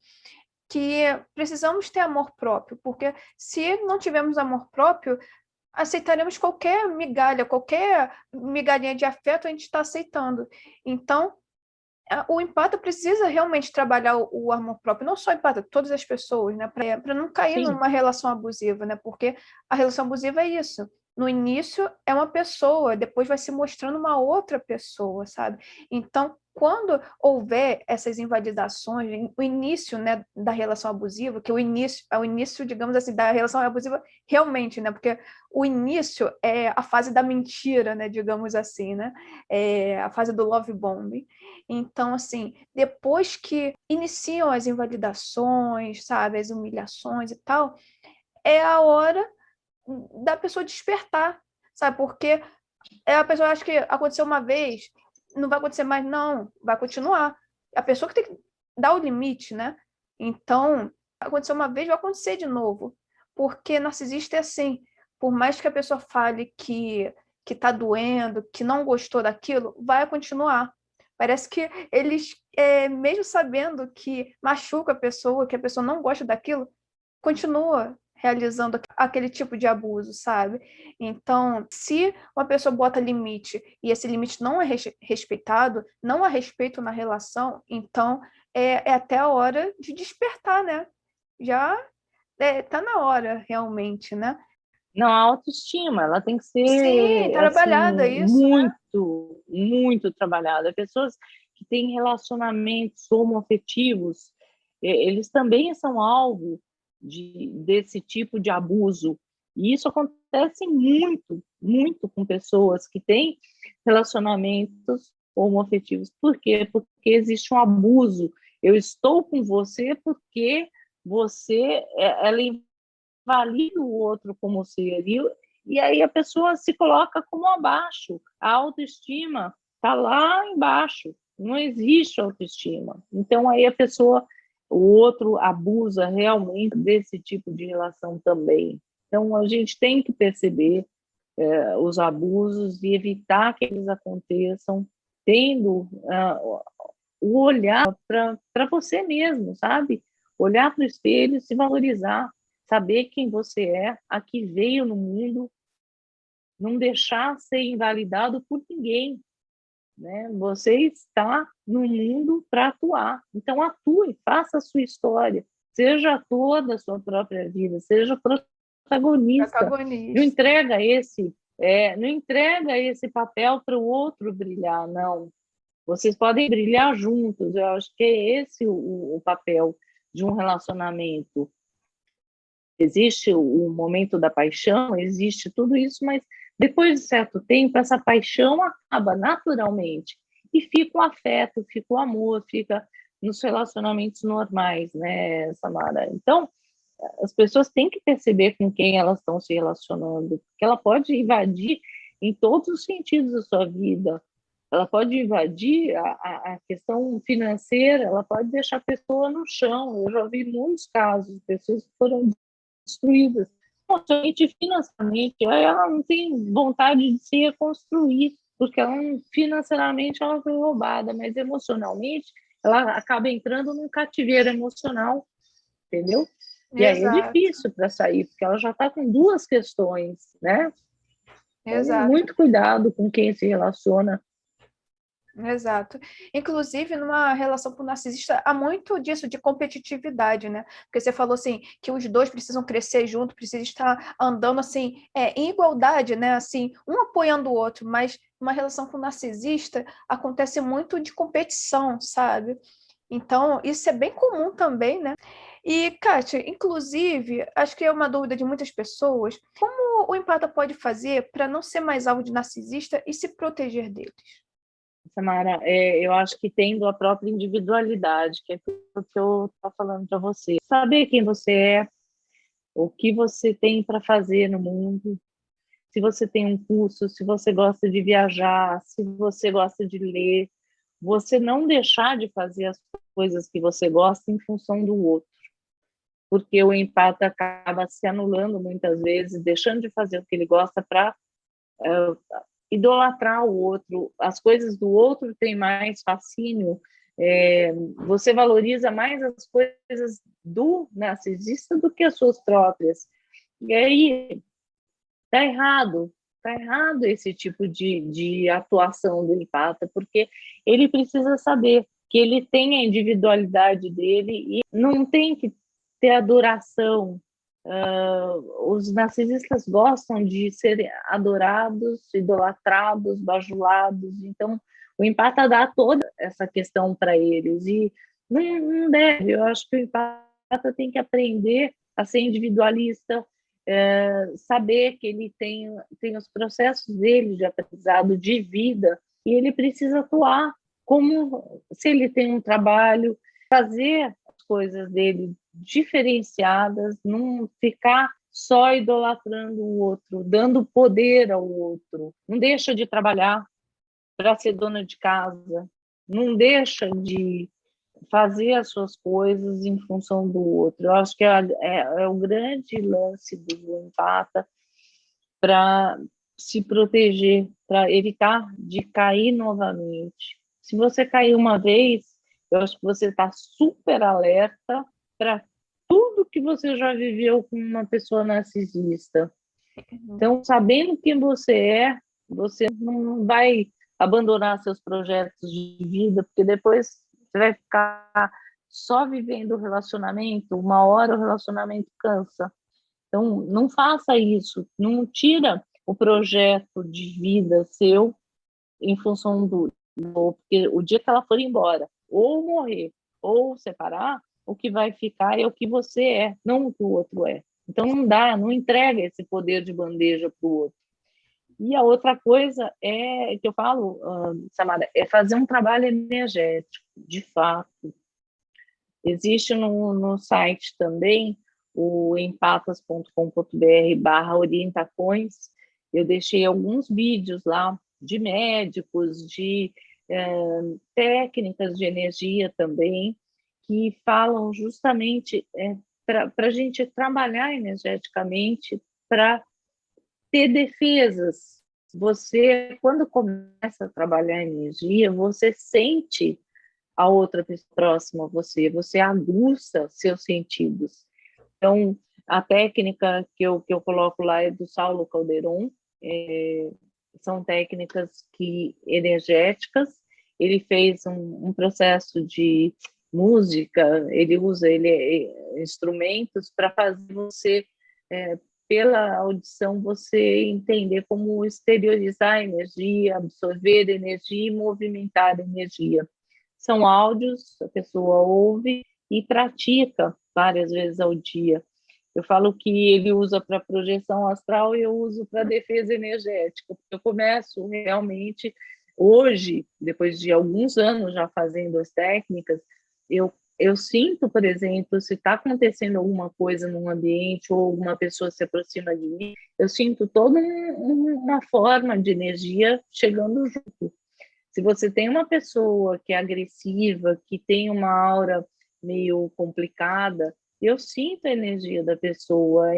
que precisamos ter amor próprio, porque se não tivermos amor próprio, aceitaremos qualquer migalhinha de afeto, a gente está aceitando. Então, o empata precisa realmente trabalhar o amor próprio, não só o empata, todas as pessoas, né? Para não cair Sim. numa relação abusiva, né? Porque a relação abusiva é isso. No início é uma pessoa, depois vai se mostrando uma outra pessoa, sabe? Então, quando houver essas invalidações, o início, né, da relação abusiva, que é o início, digamos assim, da relação abusiva realmente, né? Porque o início é a fase da mentira, né, digamos assim, né? É a fase do love bombing. Então, assim, depois que iniciam as invalidações, sabe, as humilhações e tal, é a hora da pessoa despertar, sabe? Porque a pessoa acha que aconteceu uma vez, não vai acontecer mais, não, vai continuar. A pessoa que tem que dar o limite, né? Então, aconteceu uma vez, vai acontecer de novo. Porque narcisista é assim, por mais que a pessoa fale que tá doendo, que não gostou daquilo, vai continuar. Parece que eles, mesmo sabendo que machuca a pessoa, que a pessoa não gosta daquilo, continua realizando aquele tipo de abuso, sabe? Então, se uma pessoa bota limite e esse limite não é respeitado, não há respeito na relação, então é até a hora de despertar, né? Já tá na hora, realmente, né? Não, a autoestima, ela tem que Sim, ser trabalhada assim, isso, né? muito, muito trabalhada. Pessoas que têm relacionamentos homoafetivos, eles também são alvo desse tipo de abuso. E isso acontece muito, muito com pessoas que têm relacionamentos homoafetivos. Por quê? Porque existe um abuso. Eu estou com você porque ela valida o outro como ser, e aí a pessoa se coloca como abaixo. A autoestima está lá embaixo, não existe autoestima. Então aí o outro abusa realmente desse tipo de relação também. Então a gente tem que perceber os abusos e evitar que eles aconteçam, tendo o olhar para você mesmo, sabe? Olhar para o espelho, se valorizar, saber quem você é, a que veio no mundo, não deixar ser invalidado por ninguém, né? Você está no mundo para atuar, então atue, faça a sua história, seja ator da sua própria vida, seja protagonista, Protagonista. não entrega esse papel para o outro brilhar, não. Vocês podem brilhar juntos, eu acho que é esse o papel de um relacionamento. Existe o momento da paixão, existe tudo isso, mas depois de certo tempo, essa paixão acaba naturalmente e fica o afeto, fica o amor, fica nos relacionamentos normais, né, Samara? Então, as pessoas têm que perceber com quem elas estão se relacionando, porque ela pode invadir em todos os sentidos da sua vida. Ela pode invadir a questão financeira, ela pode deixar a pessoa no chão. Eu já vi muitos casos de pessoas que foram destruídas. Somente financeiramente, ela não tem vontade de se reconstruir, porque financeiramente ela foi roubada, mas emocionalmente ela acaba entrando num cativeiro emocional, entendeu? E aí é Exato, difícil para sair, porque ela já está com duas questões, né? Então, exato. muito cuidado com quem se relaciona. Exato. Inclusive, numa relação com o narcisista, há muito disso de competitividade, né? Porque você falou assim que os dois precisam crescer junto, precisam estar andando assim, em igualdade, né? Assim, um apoiando o outro, mas uma relação com o narcisista acontece muito de competição, sabe? Então, isso é bem comum também, né? E, Kátia, inclusive, acho que é uma dúvida de muitas pessoas, como o empata pode fazer para não ser mais alvo de narcisista e se proteger deles? Samara, eu acho que tendo a própria individualidade, que é o que eu estou falando para você. Saber quem você é, o que você tem para fazer no mundo, se você tem um curso, se você gosta de viajar, se você gosta de ler, você não deixar de fazer as coisas que você gosta em função do outro, porque o empata acaba se anulando muitas vezes, deixando de fazer o que ele gosta para idolatrar o outro, as coisas do outro têm mais fascínio, você valoriza mais as coisas do narcisista do que as suas próprias. E aí tá errado esse tipo de atuação do empata, porque ele precisa saber que ele tem a individualidade dele e não tem que ter adoração. Os narcisistas gostam de ser adorados, idolatrados, bajulados, então o empata dá toda essa questão para eles e não deve. Eu acho que o empata tem que aprender a ser individualista, saber que ele tem os processos dele de aprendizado de vida e ele precisa atuar como se ele tem um trabalho, fazer as coisas dele diferenciadas, não ficar só idolatrando o outro, dando poder ao outro. Não deixa de trabalhar para ser dona de casa, não deixa de fazer as suas coisas em função do outro. Eu acho que é o grande lance do empata para se proteger, para evitar de cair novamente. Se você cair uma vez, eu acho que você está super alerta para tudo que você já viveu com uma pessoa narcisista. Então, sabendo quem você não vai abandonar seus projetos de vida, porque depois você vai ficar só vivendo o relacionamento, uma hora o relacionamento cansa. Então, não faça isso, não tira o projeto de vida seu em função porque o dia que ela for embora, ou morrer, ou separar, o que vai ficar é o que você é, não o que o outro é. Então, não entrega esse poder de bandeja para o outro. E a outra coisa que eu falo, Samara, é fazer um trabalho energético, de fato. Existe no site também o empatas.com.br/orientações. Eu deixei alguns vídeos lá de médicos, de técnicas de energia também, que falam justamente para a gente trabalhar energeticamente para ter defesas. Você, quando começa a trabalhar energia, você sente a outra pessoa próxima a você, você aguça seus sentidos. Então, a técnica que eu coloco lá é do Saulo Calderon, são técnicas energéticas, ele fez um processo de música, ele usa instrumentos para fazer você, pela audição, você entender como exteriorizar a energia, absorver energia e movimentar a energia. São áudios, a pessoa ouve e pratica várias vezes ao dia. Eu falo que ele usa para projeção astral e eu uso para defesa energética, porque eu começo realmente, hoje, depois de alguns anos já fazendo as técnicas, eu sinto, por exemplo, se está acontecendo alguma coisa num ambiente ou alguma pessoa se aproxima de mim, eu sinto toda uma forma de energia chegando junto. Se você tem uma pessoa que é agressiva, que tem uma aura meio complicada, eu sinto a energia da pessoa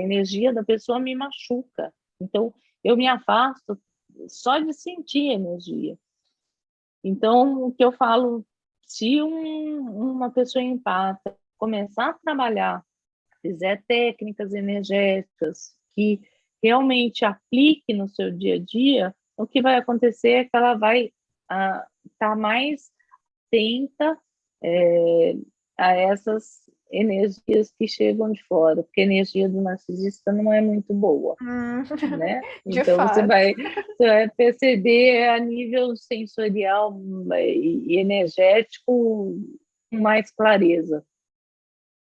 me machuca. Então, eu me afasto só de sentir a energia. Então, o que eu falo, se uma pessoa empata começar a trabalhar, fizer técnicas energéticas que realmente aplique no seu dia a dia, o que vai acontecer é que ela vai a estar mais atenta é, a essas energias que chegam de fora, porque a energia do narcisista não é muito boa, Hum, né? de Então fato. você vai perceber a nível sensorial e energético com mais clareza.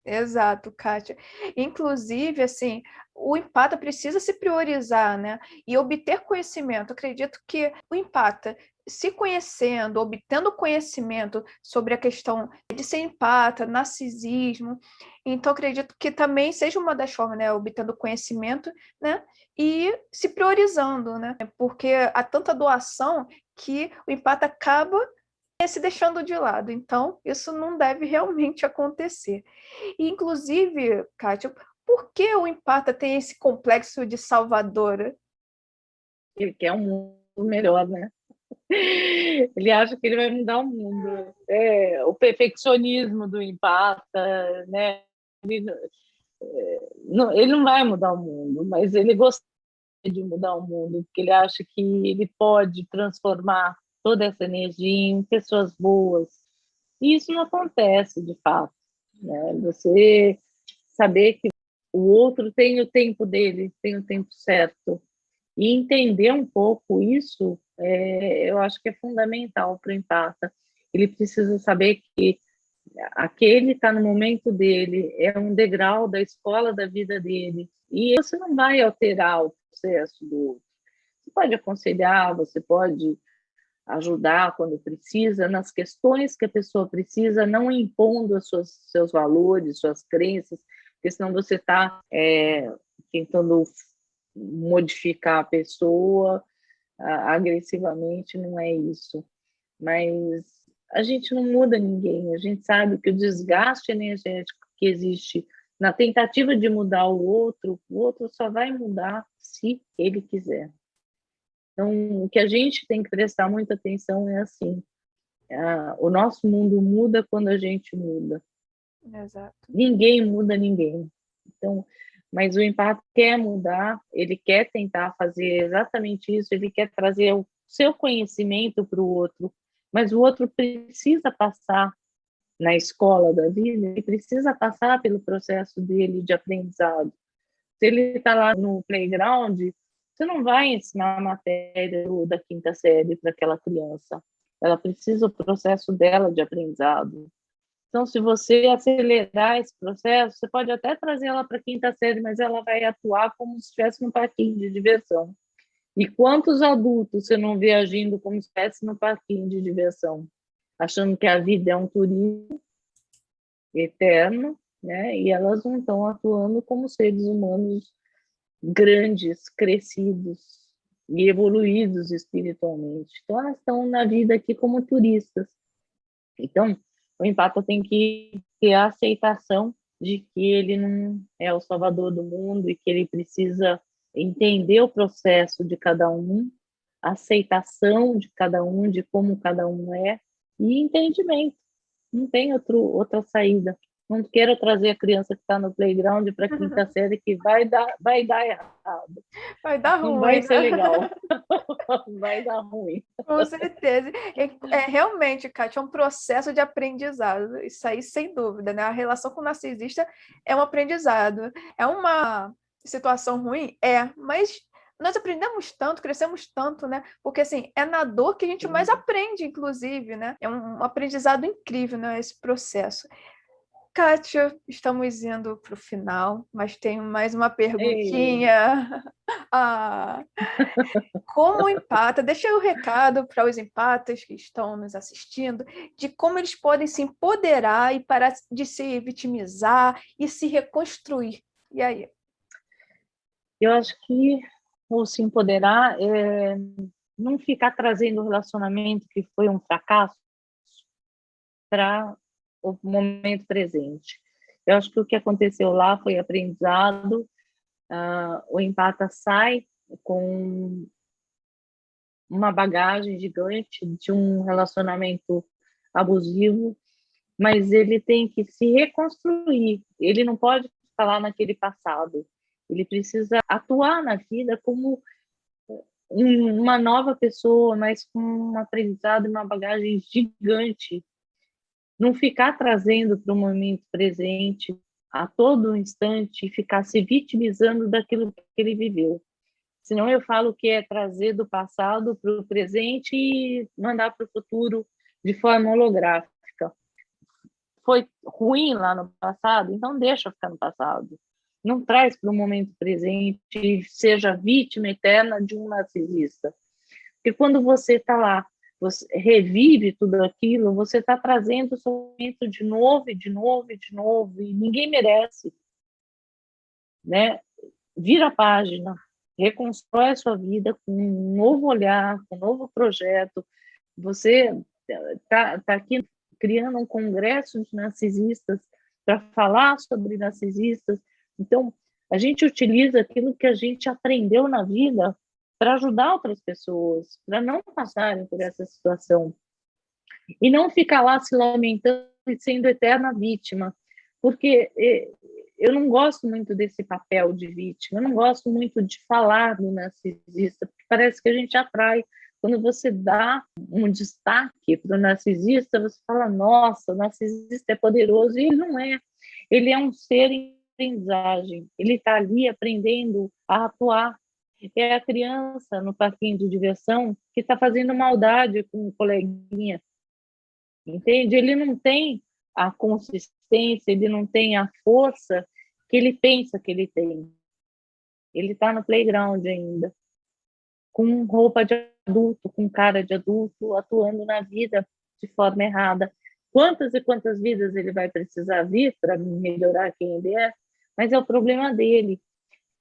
Exato, Kátia. Inclusive, assim, o empata precisa se priorizar, né? E obter conhecimento. Acredito que o empata, se conhecendo, obtendo conhecimento sobre a questão de ser empata, narcisismo, então acredito que também seja uma das formas, né? Obtendo conhecimento, né? E se priorizando, né? Porque há tanta doação que o empata acaba se deixando de lado. Então, isso não deve realmente acontecer. E, inclusive, Kátia, por que o empata tem esse complexo de salvadora? Ele quer um mundo melhor, né? Ele acha que ele vai mudar o mundo. É, o perfeccionismo do empata, né? Ele não vai mudar o mundo, mas ele gostaria de mudar o mundo, porque ele acha que ele pode transformar toda essa energia em pessoas boas. E isso não acontece, de fato, né? Você saber que o outro tem o tempo dele, tem o tempo certo, e entender um pouco isso, eu acho que é fundamental para o empata. Ele precisa saber que aquele está no momento dele, é um degrau da escola da vida dele, e você não vai alterar o processo do outro. Você pode aconselhar, você pode ajudar quando precisa, nas questões que a pessoa precisa, não impondo seus valores, suas crenças, porque senão você está tentando modificar a pessoa agressivamente, não é isso. Mas a gente não muda ninguém, a gente sabe que o desgaste energético que existe na tentativa de mudar o outro só vai mudar se ele quiser. Então, o que a gente tem que prestar muita atenção é assim, o nosso mundo muda quando a gente muda. Exato. Ninguém muda ninguém. Então, mas o empate quer mudar, ele quer tentar fazer exatamente isso, ele quer trazer o seu conhecimento para o outro, mas o outro precisa passar na escola da vida, ele precisa passar pelo processo dele de aprendizado. Se ele está lá no playground, você não vai ensinar a matéria da quinta série para aquela criança. Ela precisa do processo dela de aprendizado. Então, se você acelerar esse processo, você pode até trazer ela para a quinta série, mas ela vai atuar como se estivesse no parquinho de diversão. E quantos adultos você não vê agindo como se estivesse no parquinho de diversão, achando que a vida é um turismo eterno, né? E elas não estão atuando como seres humanos grandes, crescidos e evoluídos espiritualmente. Então, elas estão na vida aqui como turistas. Então, o empata tem que ter a aceitação de que ele não é o salvador do mundo e que ele precisa entender o processo de cada um, a aceitação de cada um, de como cada um é, e entendimento. Não tem outra saída. Não quero trazer a criança que está no playground para a quinta série, que vai dar errado. Vai dar Não vai ruim, ser né? legal. Vai dar ruim. Com certeza. Realmente, Kátia, é um processo de aprendizado. Isso aí, sem dúvida, né? A relação com o narcisista é um aprendizado. É uma situação ruim? É, mas nós aprendemos tanto, crescemos tanto, né? Porque, assim, é na dor que a gente mais aprende, inclusive, né? É um aprendizado incrível, né? Esse processo. Kátia, estamos indo para o final, mas tenho mais uma Ei. perguntinha. Ah, como empata, deixa o recado para os empatas que estão nos assistindo, de como eles podem se empoderar e parar de se vitimizar e se reconstruir. E aí? Eu acho que o se empoderar é não ficar trazendo o relacionamento que foi um fracasso para o momento presente. Eu acho que o que aconteceu lá foi aprendizado. O empata sai com uma bagagem gigante de um relacionamento abusivo, mas ele tem que se reconstruir. Ele não pode falar naquele passado. Ele precisa atuar na vida como uma nova pessoa, mas com um aprendizado e uma bagagem gigante. Não ficar trazendo para o momento presente a todo instante e ficar se vitimizando daquilo que ele viveu. Senão eu falo que é trazer do passado para o presente e mandar para o futuro de forma holográfica. Foi ruim lá no passado, então deixa ficar no passado. Não traz para o momento presente e seja vítima eterna de um narcisista. Porque quando você está lá, você revive tudo aquilo, você está trazendo o sofrimento de novo, e de novo, e de novo, e ninguém merece. Né? Vira a página, reconstrói a sua vida com um novo olhar, com um novo projeto. Você está aqui criando um congresso de narcisistas para falar sobre narcisistas. Então, a gente utiliza aquilo que a gente aprendeu na vida para ajudar outras pessoas, para não passarem por essa situação. E não ficar lá se lamentando e sendo eterna vítima, porque eu não gosto muito desse papel de vítima, eu não gosto muito de falar do narcisista, porque parece que a gente atrai. Quando você dá um destaque para o narcisista, você fala, nossa, o narcisista é poderoso, e ele não é. Ele é um ser em aprendizagem, ele está ali aprendendo a atuar. É a criança no parquinho de diversão que está fazendo maldade com o coleguinha, entende? Ele não tem a consistência, ele não tem a força que ele pensa que ele tem. Ele está no playground ainda, com roupa de adulto, com cara de adulto, atuando na vida de forma errada. Quantas e quantas vidas ele vai precisar vir para melhorar quem ele é? Mas é o problema dele.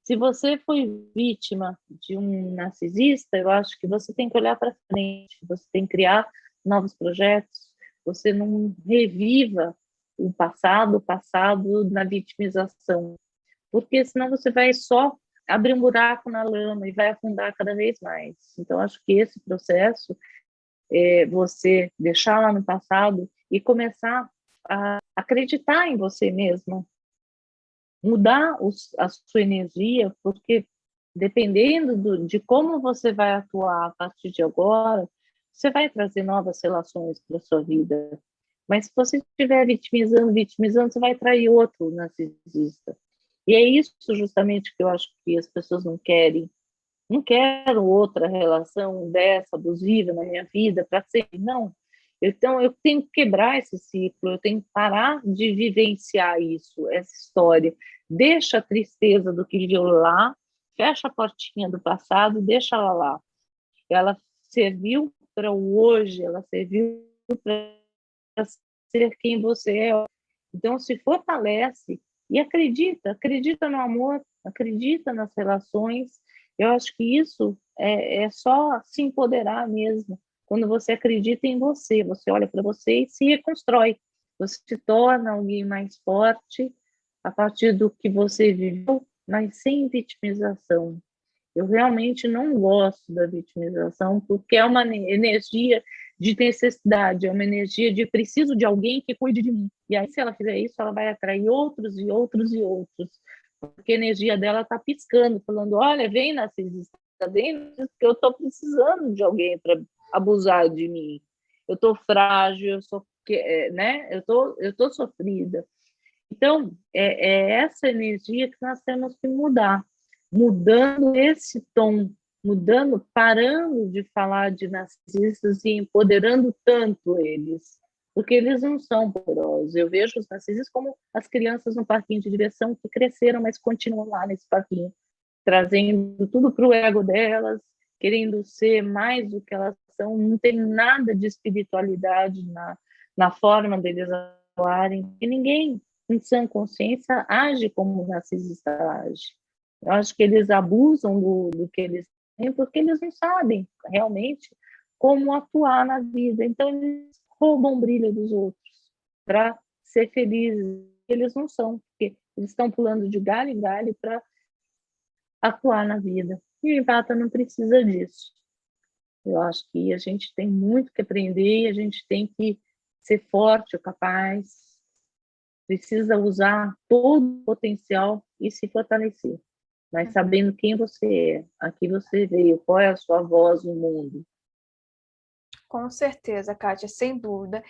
Se você foi vítima de um narcisista, eu acho que você tem que olhar para frente, você tem que criar novos projetos, você não reviva o passado na vitimização, porque senão você vai só abrir um buraco na lama e vai afundar cada vez mais. Então, acho que esse processo é você deixar lá no passado e começar a acreditar em você mesmo, mudar a sua energia, porque dependendo de como você vai atuar a partir de agora, você vai trazer novas relações para a sua vida. Mas se você estiver vitimizando, você vai atrair outro narcisista. E é isso justamente que eu acho que as pessoas não querem. Não quero outra relação dessa, abusiva na minha vida para sempre. Não. Então, eu tenho que quebrar esse ciclo, eu tenho que parar de vivenciar isso, essa história. Deixa a tristeza do que viveu lá, fecha a portinha do passado, deixa ela lá. Ela serviu para o hoje, ela serviu para ser quem você é. Então, se fortalece e acredita no amor, acredita nas relações. Eu acho que isso é só se empoderar mesmo. Quando você acredita em você, você olha para você e se reconstrói. Você se torna alguém mais forte a partir do que você viveu, mas sem vitimização. Eu realmente não gosto da vitimização, porque é uma energia de necessidade, é uma energia de preciso de alguém que cuide de mim. E aí, se ela fizer isso, ela vai atrair outros e outros e outros, porque a energia dela está piscando, falando: olha, vem narcisista, vem, porque eu estou precisando de alguém para abusar de mim. Eu estou frágil, né? Eu tô sofrida. Então, é essa energia que nós temos que mudar, mudando esse tom, mudando, parando de falar de narcisistas e empoderando tanto eles, porque eles não são poderosos. Eu vejo os narcisistas como as crianças no parquinho de diversão que cresceram, mas continuam lá nesse parquinho, trazendo tudo para o ego delas, querendo ser mais do que elas são, não tem nada de espiritualidade na forma deles atuarem, e ninguém em sã consciência age como o narcisista age. Eu acho que eles abusam do que eles têm porque eles não sabem realmente como atuar na vida. Então, eles roubam o brilho dos outros para ser felizes. Eles não são, porque eles estão pulando de galho em galho para atuar na vida. E o empata não precisa disso. Eu acho que a gente tem muito que aprender, a gente tem que ser forte, capaz, precisa usar todo o potencial e se fortalecer. mas sabendo quem você é, a que você veio, qual é a sua voz no mundo. Com certeza, Kátia, sem dúvida.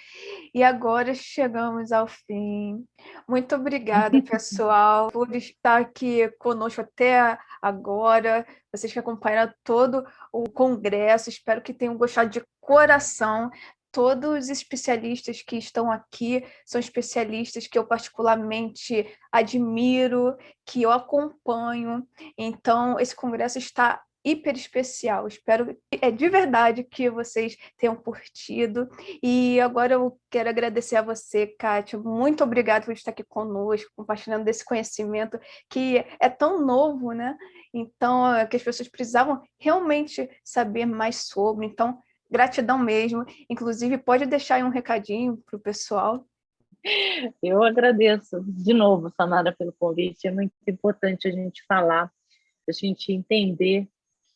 E agora chegamos ao fim. Muito obrigada, pessoal, por estar aqui conosco até agora. Vocês que acompanharam todo o congresso. Espero que tenham gostado de coração. Todos os especialistas que estão aqui são especialistas que eu particularmente admiro, que eu acompanho. Então, esse congresso está hiper especial. Espero de verdade que vocês tenham curtido. E agora eu quero agradecer a você, Kátia. Muito obrigada por estar aqui conosco, compartilhando desse conhecimento que é tão novo, né? Então, que as pessoas precisavam realmente saber mais sobre. Então, gratidão mesmo. Inclusive, pode deixar aí um recadinho para o pessoal. Eu agradeço de novo, Samara, pelo convite. É muito importante a gente falar, a gente entender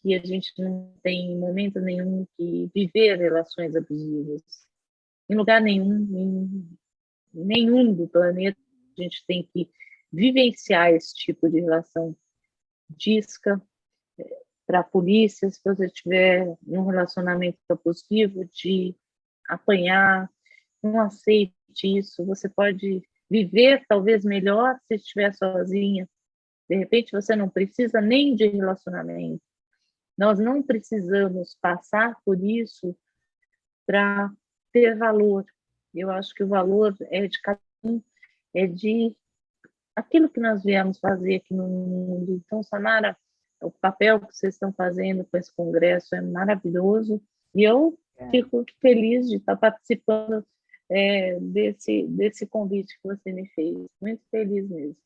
que a gente não tem em momento nenhum que viver relações abusivas. Em lugar nenhum, em nenhum do planeta, a gente tem que vivenciar esse tipo de relação. Disca para a polícia, se você estiver num relacionamento abusivo, de apanhar, não aceite isso. Você pode viver talvez melhor se estiver sozinha. De repente, você não precisa nem de relacionamento. Nós não precisamos passar por isso para ter valor. Eu acho que o valor é de cada um, é de aquilo que nós viemos fazer aqui no mundo. Então, Samara, o papel que vocês estão fazendo com esse congresso é maravilhoso e eu fico feliz de estar participando desse convite que você me fez. Muito feliz mesmo.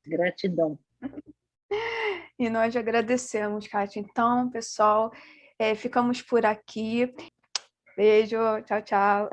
Gratidão. E nós agradecemos, Kátia. Então, pessoal, ficamos por aqui. Beijo, tchau, tchau.